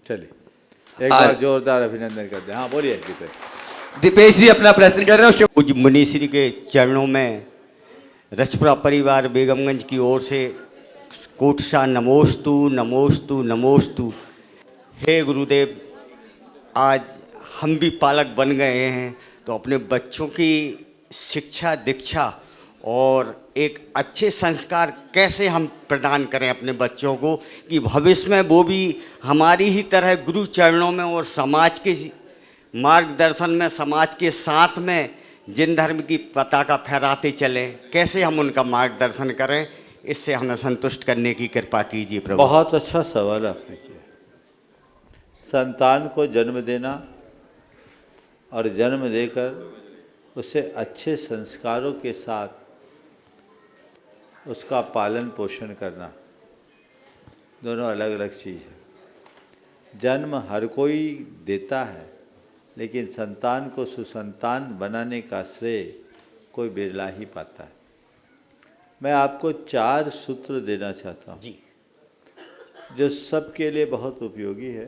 चलिए एक बार जोरदार अभिनंदन करते हैं। हाँ बोलिए दीपेश जी अपना प्रश्न कर रहे हैं। पूज मुनीश्री के चरणों में रजपुरा परिवार बेगमगंज की ओर से कोटसा नमोस्तु नमोस्तु नमोस्तु। हे गुरुदेव, आज हम भी पालक बन गए हैं, तो अपने बच्चों की शिक्षा दीक्षा और एक अच्छे संस्कार कैसे हम प्रदान करें अपने बच्चों को कि भविष्य में वो भी हमारी ही तरह गुरु चरणों में और समाज के मार्गदर्शन में, समाज के साथ में जिन धर्म की पताका फहराते चलें, कैसे हम उनका मार्गदर्शन करें, इससे हमें संतुष्ट करने की कृपा कीजिए प्रभु। बहुत अच्छा सवाल आपने किया। संतान को जन्म देना और जन्म देकर उसे अच्छे संस्कारों के साथ उसका पालन पोषण करना दोनों अलग अलग चीज़ है। जन्म हर कोई देता है, लेकिन संतान को सुसंतान बनाने का श्रेय कोई बिरला ही पाता है। मैं आपको 4 सूत्र देना चाहता हूँ जी, जो सबके लिए बहुत उपयोगी है,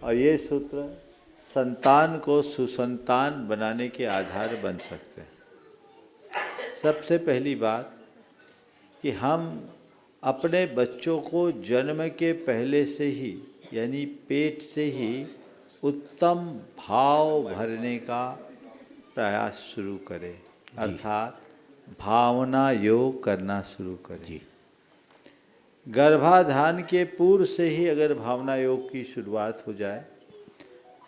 और ये सूत्र संतान को सुसंतान बनाने के आधार बन सकते हैं। सबसे पहली बात कि हम अपने बच्चों को जन्म के पहले से ही, यानी पेट से ही उत्तम भाव भरने का प्रयास शुरू करें, अर्थात भावना योग करना शुरू करें। जी, गर्भाधान के पूर्व से ही अगर भावना योग की शुरुआत हो जाए,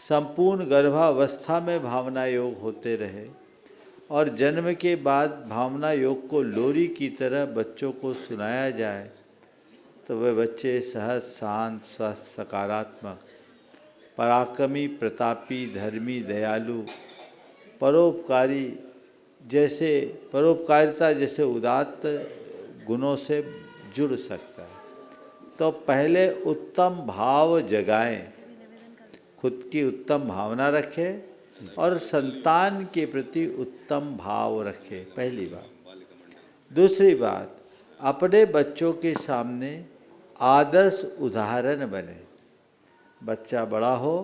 संपूर्ण गर्भावस्था में भावना योग होते रहे और जन्म के बाद भावना योग को लोरी की तरह बच्चों को सुनाया जाए, तो वे बच्चे सहज, शांत, स्वस्थ, सकारात्मक, पराक्रमी, प्रतापी, धर्मी, दयालु, परोपकारी परोपकारिता जैसे उदात्त गुणों से जुड़ सकता है। तो पहले उत्तम भाव जगाएं, खुद की उत्तम भावना रखें और संतान के प्रति उत्तम भाव रखें, पहली बात। दूसरी बात, अपने बच्चों के सामने आदर्श उदाहरण बने। बच्चा बड़ा हो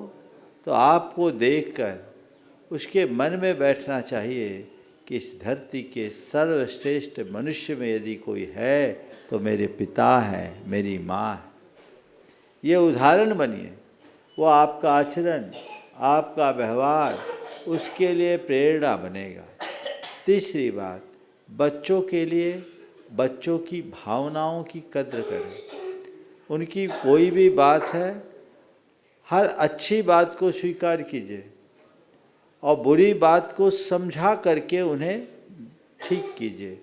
तो आपको देखकर उसके मन में बैठना चाहिए कि इस धरती के सर्वश्रेष्ठ मनुष्य में यदि कोई है तो मेरे पिता हैं, मेरी माँ है। ये उदाहरण बनिए। वो आपका आचरण, आपका व्यवहार उसके लिए प्रेरणा बनेगा। तीसरी बात, बच्चों के लिए बच्चों की भावनाओं की कद्र करें। उनकी कोई भी बात है, हर अच्छी बात को स्वीकार कीजिए और बुरी बात को समझा करके उन्हें ठीक कीजिए।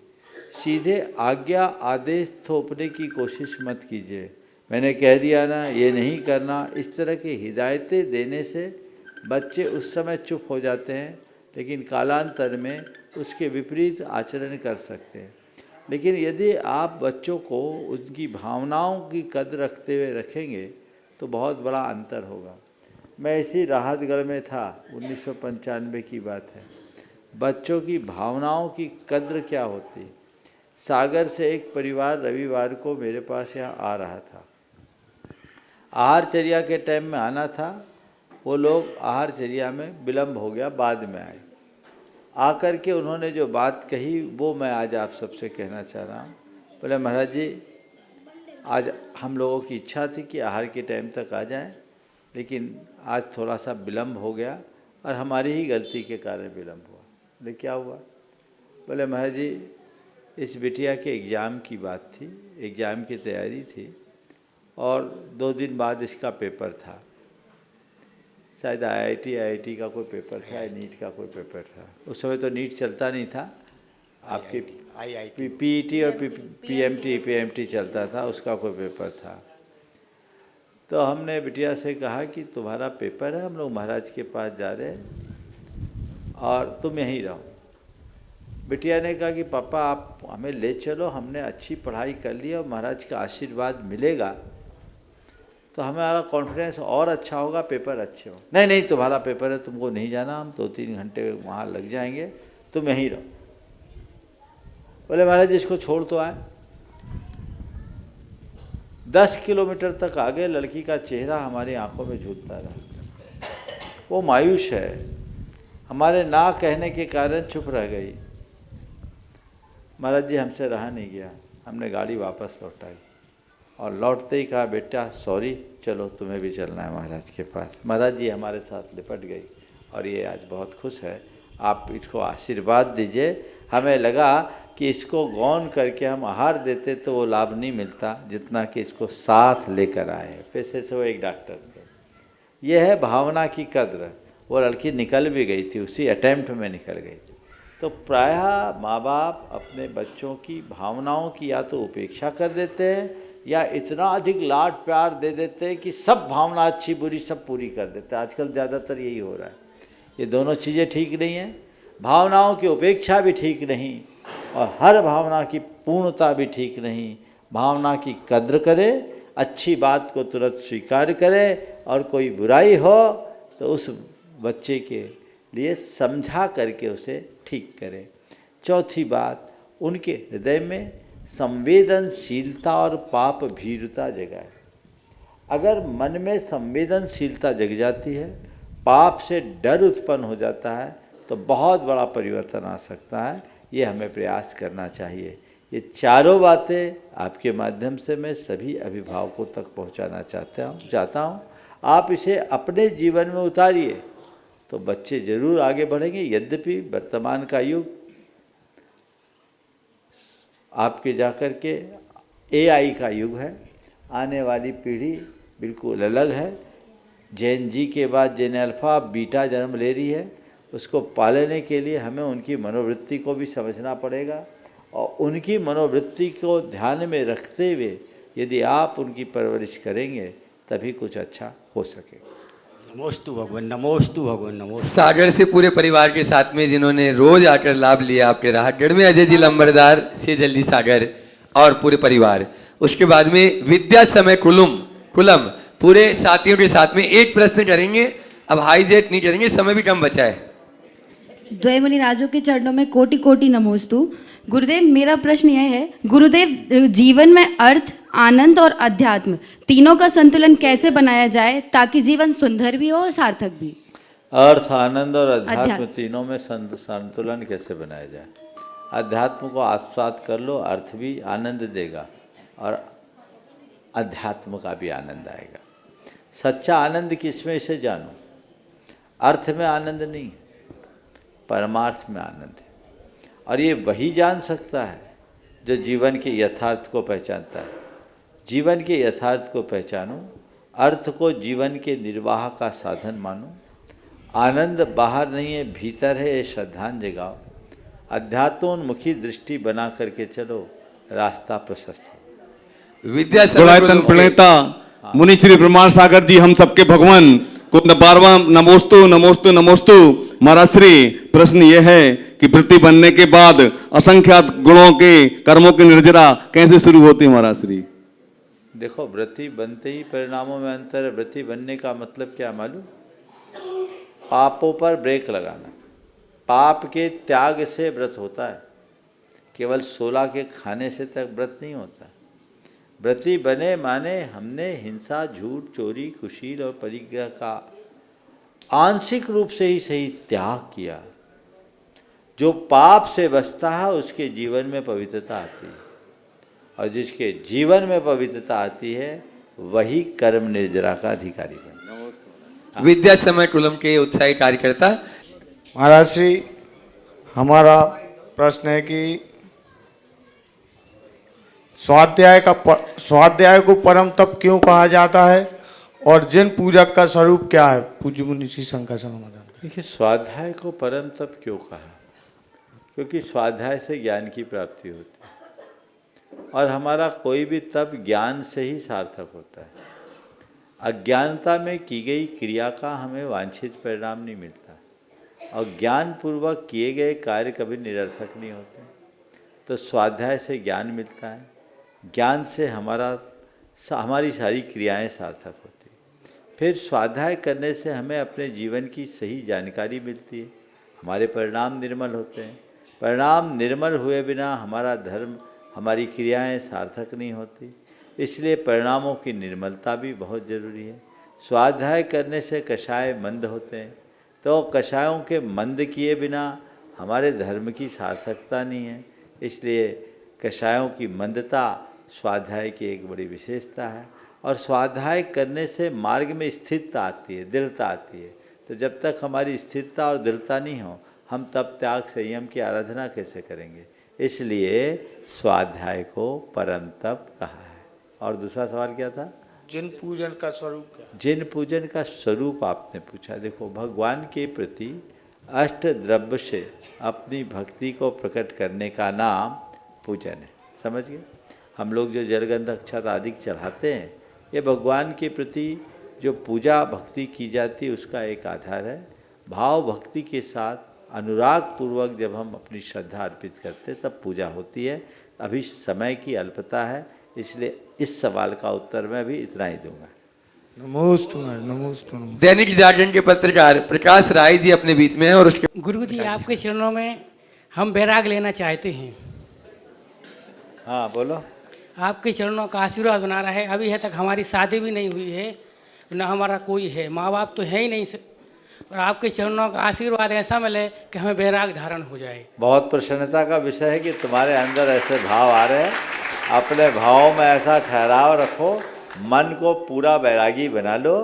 सीधे आज्ञा आदेश थोपने की कोशिश मत कीजिए। मैंने कह दिया ना, ये नहीं करना, इस तरह की हिदायतें देने से बच्चे उस समय चुप हो जाते हैं, लेकिन कालांतर में उसके विपरीत आचरण कर सकते हैं। लेकिन यदि आप बच्चों को उनकी भावनाओं की कद्र रखते हुए रखेंगे तो बहुत बड़ा अंतर होगा। मैं इसी राहतगढ़ में था, 1995 की बात है। बच्चों की भावनाओं की कद्र क्या होती। सागर से एक परिवार रविवार को मेरे पास यहाँ आ रहा था। आहारचर्या के टाइम में आना था। वो लोग आहारचर्या में विलम्ब हो गया, बाद में आए। आकर के उन्होंने जो बात कही वो मैं आज आप सबसे कहना चाह रहा हूँ। बोले महाराज जी, आज हम लोगों की इच्छा थी कि आहार के टाइम तक आ जाएं, लेकिन आज थोड़ा सा विलम्ब हो गया और हमारी ही गलती के कारण विलम्ब हुआ। बोले क्या हुआ? बोले महाराज जी, इस बिटिया के एग्ज़ाम की बात थी, एग्ज़ाम की तैयारी थी और 2 दिन बाद इसका पेपर था। शायद IIT का कोई पेपर था या नीट का कोई पेपर था। उस समय तो नीट चलता नहीं था, आपकी PET और PMT चलता था, उसका कोई पेपर था। तो हमने बिटिया से कहा कि तुम्हारा पेपर है, हम लोग महाराज के पास जा रहे हैं और तुम यहीं रहो। बिटिया ने कहा कि पापा आप हमें ले चलो, हमने अच्छी पढ़ाई कर ली और महाराज का आशीर्वाद मिलेगा तो हमारा कॉन्फिडेंस और अच्छा होगा, पेपर अच्छे हो। नहीं नहीं, तुम्हारा पेपर है, तुमको नहीं जाना, हम 2-3 घंटे वहाँ लग जाएंगे, तुम यहीं रहो। बोले महाराज इसको छोड़ तो आए। 10 किलोमीटर तक आगे लड़की का चेहरा हमारी आंखों में झूलता रहा। वो मायूस है, हमारे ना कहने के कारण चुप रह गई। महाराज जी हमसे रहा नहीं गया, हमने गाड़ी वापस लौटाई और लौटते ही कहा बेटा सॉरी, चलो तुम्हें भी चलना है महाराज के पास। महाराज जी हमारे साथ लिपट गई और ये आज बहुत खुश है। आप इसको आशीर्वाद दीजिए। हमें लगा कि इसको गौन करके हम आहार देते तो वो लाभ नहीं मिलता जितना कि इसको साथ लेकर आए। पैसे से वो एक डॉक्टर थे। यह है भावना की कद्र। वो लड़की निकल भी गई थी, उसी अटेम्प्ट में निकल गई। तो प्रायः माँ बाप अपने बच्चों की भावनाओं की या तो उपेक्षा कर देते हैं या इतना अधिक लाड प्यार दे देते हैं कि सब भावना अच्छी बुरी सब पूरी कर देते हैं। आजकल ज़्यादातर यही हो रहा है। ये दोनों चीज़ें ठीक नहीं हैं। भावनाओं की उपेक्षा भी ठीक नहीं और हर भावना की पूर्णता भी ठीक नहीं। भावना की कद्र करे, अच्छी बात को तुरंत स्वीकार करे और कोई बुराई हो तो उस बच्चे के लिए समझा करके उसे ठीक करे। चौथी बात, उनके हृदय में संवेदनशीलता और पाप भीरुता जगाए। अगर मन में संवेदनशीलता जग जाती है, पाप से डर उत्पन्न हो जाता है तो बहुत बड़ा परिवर्तन आ सकता है। ये हमें प्रयास करना चाहिए। ये चारों बातें आपके माध्यम से मैं सभी अभिभावकों तक पहुंचाना चाहता हूं। आप इसे अपने जीवन में उतारिए तो बच्चे जरूर आगे बढ़ेंगे। यद्यपि वर्तमान का युग आपके जाकर के AI का युग है, आने वाली पीढ़ी बिल्कुल अलग है। जेन जी के बाद जेन अल्फ़ा बीटा जन्म ले रही है, उसको पालने के लिए हमें उनकी मनोवृत्ति को भी समझना पड़ेगा और उनकी मनोवृत्ति को ध्यान में रखते हुए यदि आप उनकी परवरिश करेंगे तभी कुछ अच्छा हो सकेगा। नमोस्तु भगवान, नमोस्तु भगवान, नमोस्तु। सागर से पूरे परिवार के साथ में जिन्होंने रोज आकर लाभ लिया आपके राहतगढ़ में, अजय जी लंबरदार से जल्दी सागर और पूरे परिवार। उसके बाद में विद्या समय कुलम पूरे साथियों के साथ में एक प्रश्न करेंगे। अब हाईजेट नहीं करेंगे, समय भी कम बचा है। द्वैमुनि राजों के चरणों में कोटि कोटि नमोस्तु। गुरुदेव, मेरा प्रश्न यह है, गुरुदेव, जीवन में अर्थ, आनंद और अध्यात्म तीनों का संतुलन कैसे बनाया जाए ताकि जीवन सुंदर भी हो और सार्थक भी? अर्थ, आनंद और अध्यात्म तीनों में संतुलन कैसे बनाया जाए? अध्यात्म को आस्वाद कर लो, अर्थ भी आनंद देगा और अध्यात्म का भी आनंद आएगा। सच्चा आनंद किसमें, इसे जानो। अर्थ में आनंद नहीं, परमार्थ में आनंद है। और ये वही जान सकता है जो जीवन के यथार्थ को पहचानता है। जीवन के यथार्थ को पहचानो, अर्थ को जीवन के निर्वाह का साधन मानो। आनंद बाहर नहीं है, भीतर है, ये श्रद्धांजलि जगाओ। अध्यात्मोन्मुखी दृष्टि बना करके चलो, रास्ता प्रशस्त हो। विद्या गुणायतन प्रणेता मुनि श्री ब्रह्मांड सागर जी, हम सबके भगवान को बारवा नमोस्तु नमोस्तु नमोस्तु। महाराज श्री, प्रश्न यह है कि वृत्ति बनने के बाद असंख्यात गुणों के कर्मों की निर्जरा कैसे शुरू होती है महाराज श्री? देखो, व्रति बनते ही परिणामों में अंतर है। व्रति बनने का मतलब क्या मालूम? पापों पर ब्रेक लगाना। पाप के त्याग से व्रत होता है, केवल 16 के खाने से तक व्रत नहीं होता। व्रति बने माने हमने हिंसा, झूठ, चोरी, कुशील और परिग्रह का आंशिक रूप से ही सही त्याग किया। जो पाप से बचता है उसके जीवन में पवित्रता आती है और जिसके जीवन में पवित्रता आती है वही कर्म निर्जरा का अधिकारी बने। विद्या समय कुलम के उत्साही कार्यकर्ता। महाराज श्री, हमारा प्रश्न है कि स्वाध्याय को परम तप क्यों कहा जाता है और जिन पूजक का स्वरूप क्या है? पूज्य मुनि श्री शंकर समाधान। देखिए, स्वाध्याय को परम तप क्यों कहा? क्योंकि स्वाध्याय से ज्ञान की प्राप्ति होती है और हमारा कोई भी तप ज्ञान से ही सार्थक होता है। अज्ञानता में की गई क्रिया का हमें वांछित परिणाम नहीं मिलता और ज्ञानपूर्वक किए गए कार्य कभी निरर्थक नहीं होते। तो स्वाध्याय से ज्ञान मिलता है, ज्ञान से हमारी सारी क्रियाएं सार्थक होती हैं। फिर स्वाध्याय करने से हमें अपने जीवन की सही जानकारी मिलती है, हमारे परिणाम निर्मल होते हैं। परिणाम निर्मल हुए बिना हमारा धर्म, हमारी क्रियाएं सार्थक नहीं होती। इसलिए परिणामों की निर्मलता भी बहुत ज़रूरी है। स्वाध्याय करने से कषाय मंद होते हैं, तो कषायों के मंद किए बिना हमारे धर्म की सार्थकता नहीं है। इसलिए कषायों की मंदता स्वाध्याय की एक बड़ी विशेषता है और स्वाध्याय करने से मार्ग में स्थिरता आती है, दृढ़ता आती है। तो जब तक हमारी स्थिरता और दृढ़ता नहीं हो, हम तब त्याग संयम की आराधना कैसे करेंगे? इसलिए स्वाध्याय को परम तप कहा है। और दूसरा सवाल क्या था? जिन पूजन का स्वरूप क्या? जिन पूजन का स्वरूप आपने पूछा। देखो, भगवान के प्रति अष्ट द्रव्य से अपनी भक्ति को प्रकट करने का नाम पूजन है। समझ गए? हम लोग जो जलगंध अक्षत आदि चढ़ाते हैं, ये भगवान के प्रति जो पूजा भक्ति की जाती है उसका एक आधार है। भाव भक्ति के साथ अनुराग पूर्वक जब हम अपनी श्रद्धा अर्पित करते हैं तब पूजा होती है। अभी समय की अल्पता है, इसलिए इस सवाल का उत्तर मैं भी इतना ही दूंगा। नमोस्तु नमोस्तु। दैनिक जागरण के पत्रकार प्रकाश राय जी अपने बीच में हैं और उसके गुरु जी आपके चरणों में हम बैराग लेना चाहते हैं। हाँ बोलो। आपके चरणों का आशीर्वाद बना रहा है। अभी है तक हमारी शादी भी नहीं हुई है, न हमारा कोई है, माँ बाप तो है ही नहीं, और आपके चरणों का आशीर्वाद ऐसा मिले कि हमें बैराग धारण हो जाए। बहुत प्रसन्नता का विषय है कि तुम्हारे अंदर ऐसे भाव आ रहे हैं। अपने भावों में ऐसा ठहराव रखो, मन को पूरा बैरागी बना लो,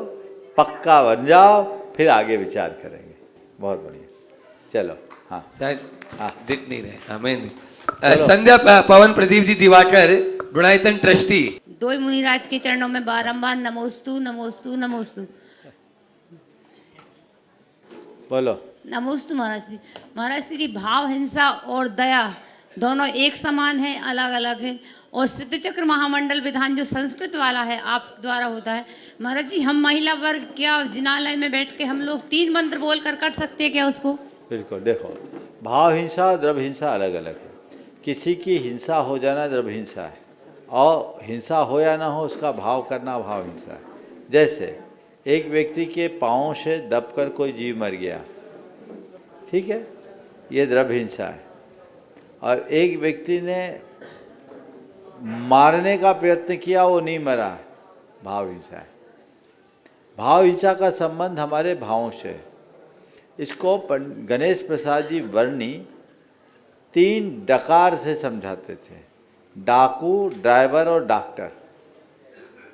पक्का बन जाओ, फिर आगे विचार करेंगे। बहुत बढ़िया, चलो। हाँ हाँ दिख नहीं रहे। आमीन। संध्या पवन प्रदीप जी दिवाकर गुणायतन ट्रस्टी। दो मुनिराज के चरणों में बारंबार नमोस्तु नमोस्तु नमोस्तु। बोलो। नमोस्तु महाराज श्री। महाराज श्री, भाव हिंसा और दया दोनों एक समान है, अलग अलग है। और सिद्ध चक्र महामंडल विधान जो संस्कृत वाला है आप द्वारा होता है। महाराज जी, हम महिला वर्ग क्या जिनालय में बैठ के हम लोग 3 मंत्र बोल कर सकते हैं क्या उसको? बिल्कुल। देखो, भाव हिंसा और द्रव्य हिंसा अलग अलग है। किसी की हिंसा हो जाना द्रव्य हिंसा है, और हिंसा हो या ना हो उसका भाव करना भाव हिंसा है। जैसे एक व्यक्ति के पाँव से दबकर कोई जीव मर गया, ठीक है, ये द्रव्य हिंसा है। और एक व्यक्ति ने मारने का प्रयत्न किया, वो नहीं मरा, भाव हिंसा है। भाव हिंसा का संबंध हमारे भावों से है। इसको गणेश प्रसाद जी वर्णी 3 डकार से समझाते थे, डाकू, ड्राइवर और डॉक्टर।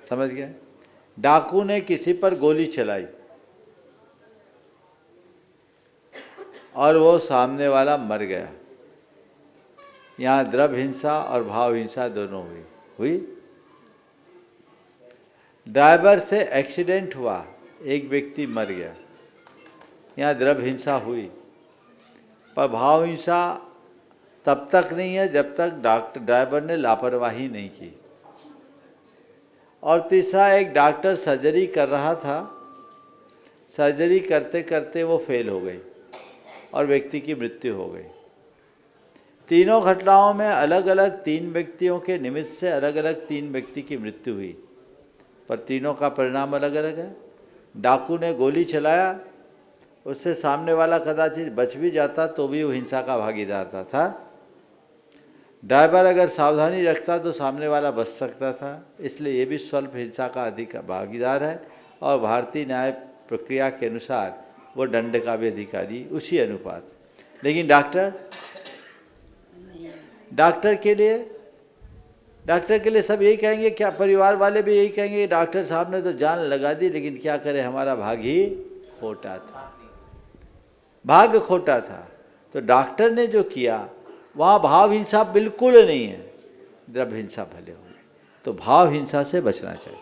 समझ गए? डाकू ने किसी पर गोली चलाई और वो सामने वाला मर गया। यहाँ द्रव्य हिंसा और भाव हिंसा दोनों हुई। ड्राइवर से एक्सीडेंट हुआ, एक व्यक्ति मर गया, यहाँ द्रव्य हिंसा हुई। पर भाव हिंसा तब तक नहीं है जब तक ड्राइवर ने लापरवाही नहीं की। और तीसरा, एक डॉक्टर सर्जरी कर रहा था, सर्जरी करते करते वो फेल हो गई और व्यक्ति की मृत्यु हो गई। तीनों घटनाओं में अलग अलग 3 व्यक्तियों के निमित्त से अलग अलग 3 व्यक्ति की मृत्यु हुई, पर तीनों का परिणाम अलग अलग है। डाकू ने गोली चलाया, उससे सामने वाला कदाचित बच भी जाता तो भी वो हिंसा का भागीदार था। ड्राइवर अगर सावधानी रखता तो सामने वाला बच सकता था, इसलिए ये भी स्वल्प हिंसा का अधिक भागीदार है। और भारतीय न्याय प्रक्रिया के अनुसार वो दंड का भी अधिकारी उसी अनुपात। लेकिन डॉक्टर के लिए सब यही कहेंगे, क्या परिवार वाले भी यही कहेंगे, डॉक्टर साहब ने तो जान लगा दी, लेकिन क्या करे, हमारा भाग्य ही खोटा था, भाग्य खोटा था। तो डॉक्टर ने जो किया वहाँ भाव हिंसा बिल्कुल नहीं है, द्रव्य हिंसा भले हो। तो भाव हिंसा से बचना चाहिए।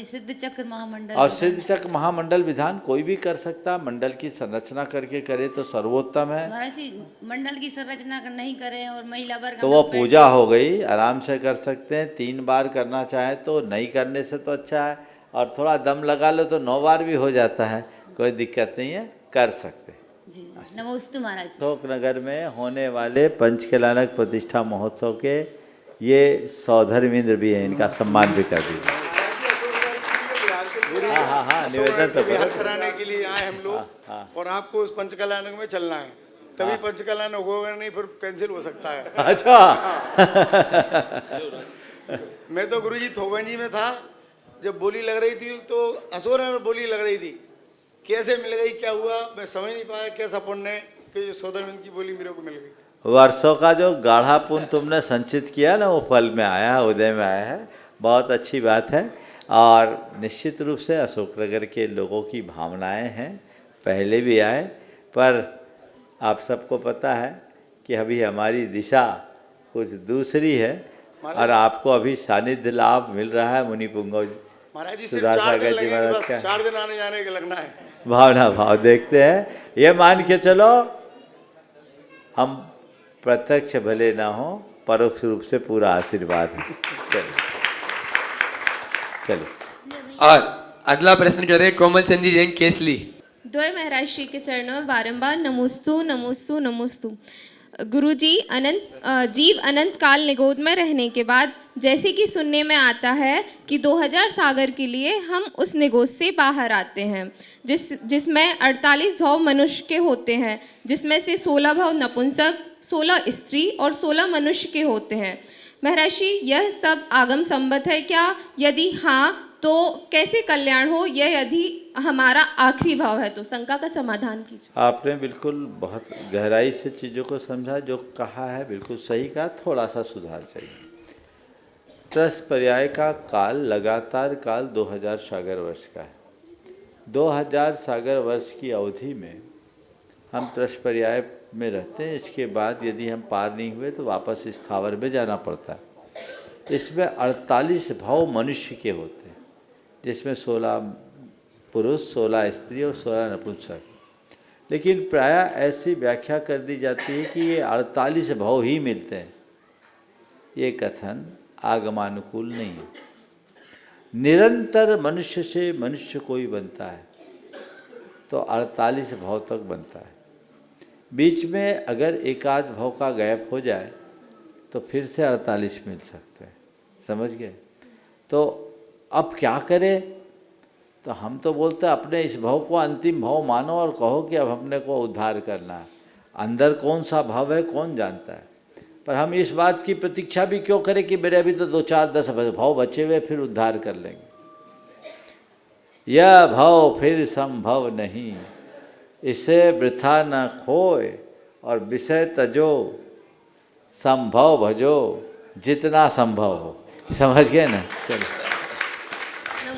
सिद्ध चक्र महामंडल और सिद्ध चक्र महामंडल विधान कोई भी कर सकता, मंडल की संरचना करके करे तो सर्वोत्तम है। मंडल की संरचना नहीं करें और महिला वर्ग तो वो पूजा हो गई, आराम से कर सकते हैं। 3 बार करना चाहे तो, नहीं करने से तो अच्छा है। और थोड़ा दम लगा लो तो 9 बार भी हो जाता है, कोई दिक्कत नहीं है, कर सकते। नमोस्तु महाराज। अशोक नगर में होने वाले पंचकलानक प्रतिष्ठा महोत्सव के ये सौधर्मेंद्र भी हैं, इनका सम्मान भी कर दीजिए। हाँ, निवेदन तो कराने के लिए आए हम लोग। और आपको उस पंचकलानक में चलना है, तभी पंचकलानक होगा, नहीं फिर कैंसिल हो सकता है। अच्छा। मैं तो गुरुजी थोबन जी में था, जब बोली लग रही थी तो असुर बोली लग रही थी, कैसे मिल गई, क्या हुआ, मैं समझ नहीं पाया, कैसा पुण्य कि जो सौधर्मेंद्र की बोली मेरे को मिल गई। वर्षों का जो गाढ़ा पुण्य तुमने संचित किया ना, वो फल में आया है, उदय में आया है। बहुत अच्छी बात है। और निश्चित रूप से अशोकनगर के लोगों की भावनाएं हैं, पहले भी आए, पर आप सबको पता है कि अभी हमारी दिशा कुछ दूसरी है। और आपको अभी सानिध्य लाभ मिल रहा है मुनि पुंगव महाराज जी, सिर्फ 4 दिन लगेंगे, बस 4 दिन आने जाने के लगना है। भावना भाव देखते हैं। ये मान के चलो हम प्रत्यक्ष भले ना हो, परोक्ष रूप से पूरा आशीर्वाद है। चलो और अगला प्रश्न कर रहे कोमल चंद जी जैन केसली। द्वय महाराज श्री के चरणों में बारंबार नमोस्तु नमोस्तु नमोस्तु। गुरु जी जीव अनंत काल निगोद में रहने के बाद जैसे कि सुनने में आता है कि 2000 सागर के लिए हम उस निगोद से बाहर आते हैं, जिसमें 48 भाव मनुष्य के होते हैं, जिसमें से 16 भाव नपुंसक, 16 स्त्री और 16 मनुष्य के होते हैं। महर्षि यह सब आगम संबत है क्या? यदि हाँ तो कैसे कल्याण हो, यह यदि हमारा आखिरी भाव है तो शंका का समाधान कीजिए। आपने बिल्कुल बहुत गहराई से चीज़ों को समझा, जो कहा है बिल्कुल सही कहा, थोड़ा सा सुधार चाहिए। 10 पर्याय का काल, लगातार काल 2000 सागर वर्ष का है। 2000 सागर वर्ष की अवधि में हम 10 पर्याय में रहते हैं। इसके बाद यदि हम पार नहीं हुए तो वापस स्थावर में जाना पड़ता है। इसमें 48 भाव मनुष्य के होते हैं, जिसमें 16 पुरुष, 16 स्त्री और 16 नपुंसक। लेकिन प्रायः ऐसी व्याख्या कर दी जाती है कि ये 48 भाव ही मिलते हैं। ये कथन आगमानुकूल नहीं है। निरंतर मनुष्य से मनुष्य कोई बनता है तो 48 भाव तक बनता है। बीच में अगर एक आध भाव का गैप हो जाए तो फिर से 48 मिल सकते हैं। समझ गए? तो अब क्या करें? तो हम तो बोलते हैं अपने इस भाव को अंतिम भाव मानो और कहो कि अब हमने को उद्धार करना है। अंदर कौन सा भाव है कौन जानता है। पर हम इस बात की प्रतीक्षा भी क्यों करें कि मेरे अभी तो 2 4 10 भाव बचे हुए, फिर उद्धार कर लेंगे। यह भाव फिर संभव नहीं, इसे वृथा न खोए और विषय तजो, संभव भजो जितना संभव हो। समझ गए ना? चलो,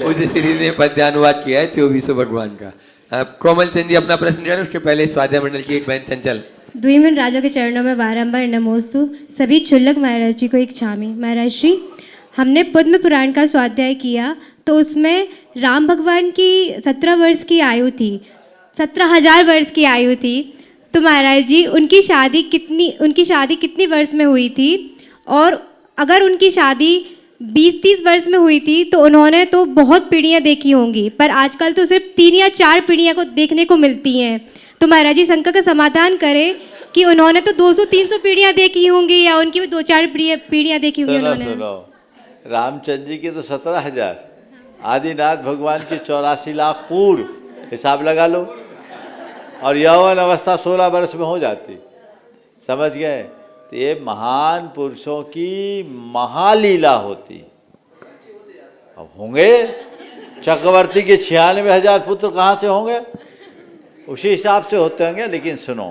उस श्री ने पद्यानुवाद किया है 2400 भगवान का। कोमल चंद जी अपना प्रश्न करें, उसके पहले स्वाध्याय मंडल की एक बहन चंचल। द्विमन राजा के चरणों में बारंबार नमोस्तु। सभी क्षुल्लक महाराज जी को एक क्षामी। महाराज श्री, हमने पद्म पुराण का स्वाध्याय किया तो उसमें राम भगवान की 17 वर्ष की आयु थी, 17,000 वर्ष की आयु थी। तो महाराज जी उनकी शादी कितनी वर्ष में हुई थी? और अगर उनकी शादी 20-30 वर्ष में हुई थी तो उन्होंने तो बहुत पीढ़ियाँ देखी होंगी, पर आजकल तो सिर्फ 3 या 4 पीढ़ियाँ को देखने को मिलती हैं। तो महाराज जी शंका का समाधान करें कि उन्होंने तो 200-300 पीढ़ियाँ देखी होंगी या उनकी भी 2-4 पीढ़ियाँ देखी होंगी उन्होंने। सुनो, रामचंद्र जी के तो 17,000, आदिनाथ भगवान की 84 लाख पूर्व, हिसाब लगा लो। और यौवन अवस्था 16 वर्ष में हो जाती। समझ गए? तो ये महान पुरुषों की महालीला होती। अब होंगे चक्रवर्ती के 96,000 पुत्र कहाँ से होंगे? उसी हिसाब से होते होंगे। लेकिन सुनो,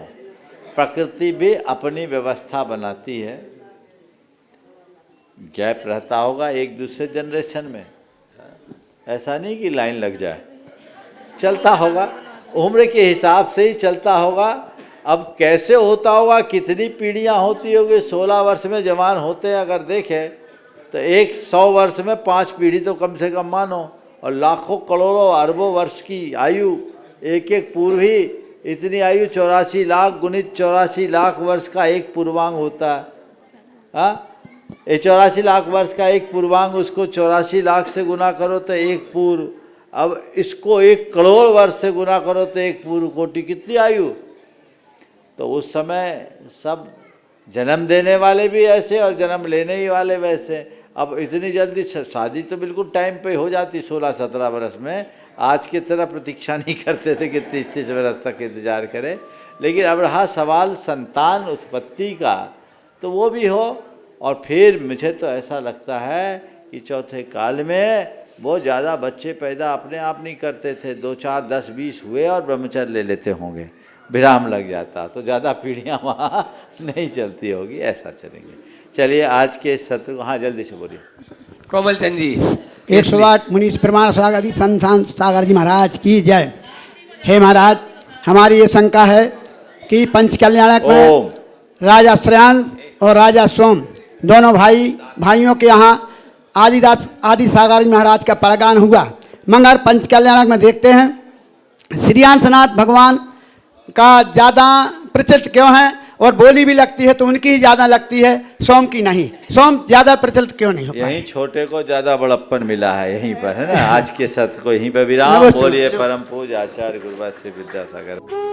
प्रकृति भी अपनी व्यवस्था बनाती है। गैप रहता होगा एक दूसरे जनरेशन में, ऐसा नहीं कि लाइन लग जाए, चलता होगा, उम्र के हिसाब से ही चलता होगा। अब कैसे होता होगा, कितनी पीढ़ियां होती होगी? 16 वर्ष में जवान होते हैं अगर देखें तो 100 वर्ष में 5 पीढ़ी तो कम से कम मानो, और लाखों करोड़ों अरबों वर्ष की आयु, एक एक पूर्व ही इतनी आयु 84 लाख गुणित 84 लाख वर्ष का एक पूर्वांग होता है। हाँ, ये 84 लाख वर्ष का एक पूर्वांग, उसको 84 लाख से गुना करो तो एक पूर्व। अब इसको 1 करोड़ वर्ष से गुना करो तो एक पूर्व कोटि, कितनी आयु? तो उस समय सब जन्म देने वाले भी ऐसे और जन्म लेने ही वाले वैसे। अब इतनी जल्दी शादी तो बिल्कुल टाइम पे हो जाती 16-17 वर्ष में। आज की तरह प्रतीक्षा नहीं करते थे कि 30-30 वर्ष तक इंतजार करें। लेकिन अब रहा सवाल संतान उत्पत्ति का, तो वो भी हो। और फिर मुझे तो ऐसा लगता है कि चौथे काल में वो ज़्यादा बच्चे पैदा अपने आप नहीं करते थे। 2, 4, 10, 20 हुए और ब्रह्मचर्य ले लेते होंगे, विराम लग जाता, तो ज़्यादा पीढ़ियाँ वहाँ नहीं चलती होगी, ऐसा चलेंगे। चलिए आज के सत्र को, हाँ जल्दी से बोलिए। कोमल चंद जी। 108 मुनीष प्रमाण सागर जी, संतान सागर जी महाराज की जय। हे महाराज, हमारी ये शंका है कि पंच कल्याणक में राजा श्रेयांश और राजा सोम दोनों भाइयों के यहाँ आदि सागर जी महाराज का प्रगान हुआ, मगर पंच कल्याणक में देखते हैं श्रीयांशनाथ भगवान का ज़्यादा प्रचलित क्यों है, और बोली भी लगती है तो उनकी ही ज़्यादा लगती है, सोम की नहीं? सोम ज़्यादा प्रचलित क्यों नहीं हो पाया? यहीं छोटे को ज्यादा बड़प्पन मिला है, यहीं पर है ना। आज के सत्र को यहीं पर विराम। बोलिए परम पूज्य आचार्य गुरुवार श्री विद्यासागर।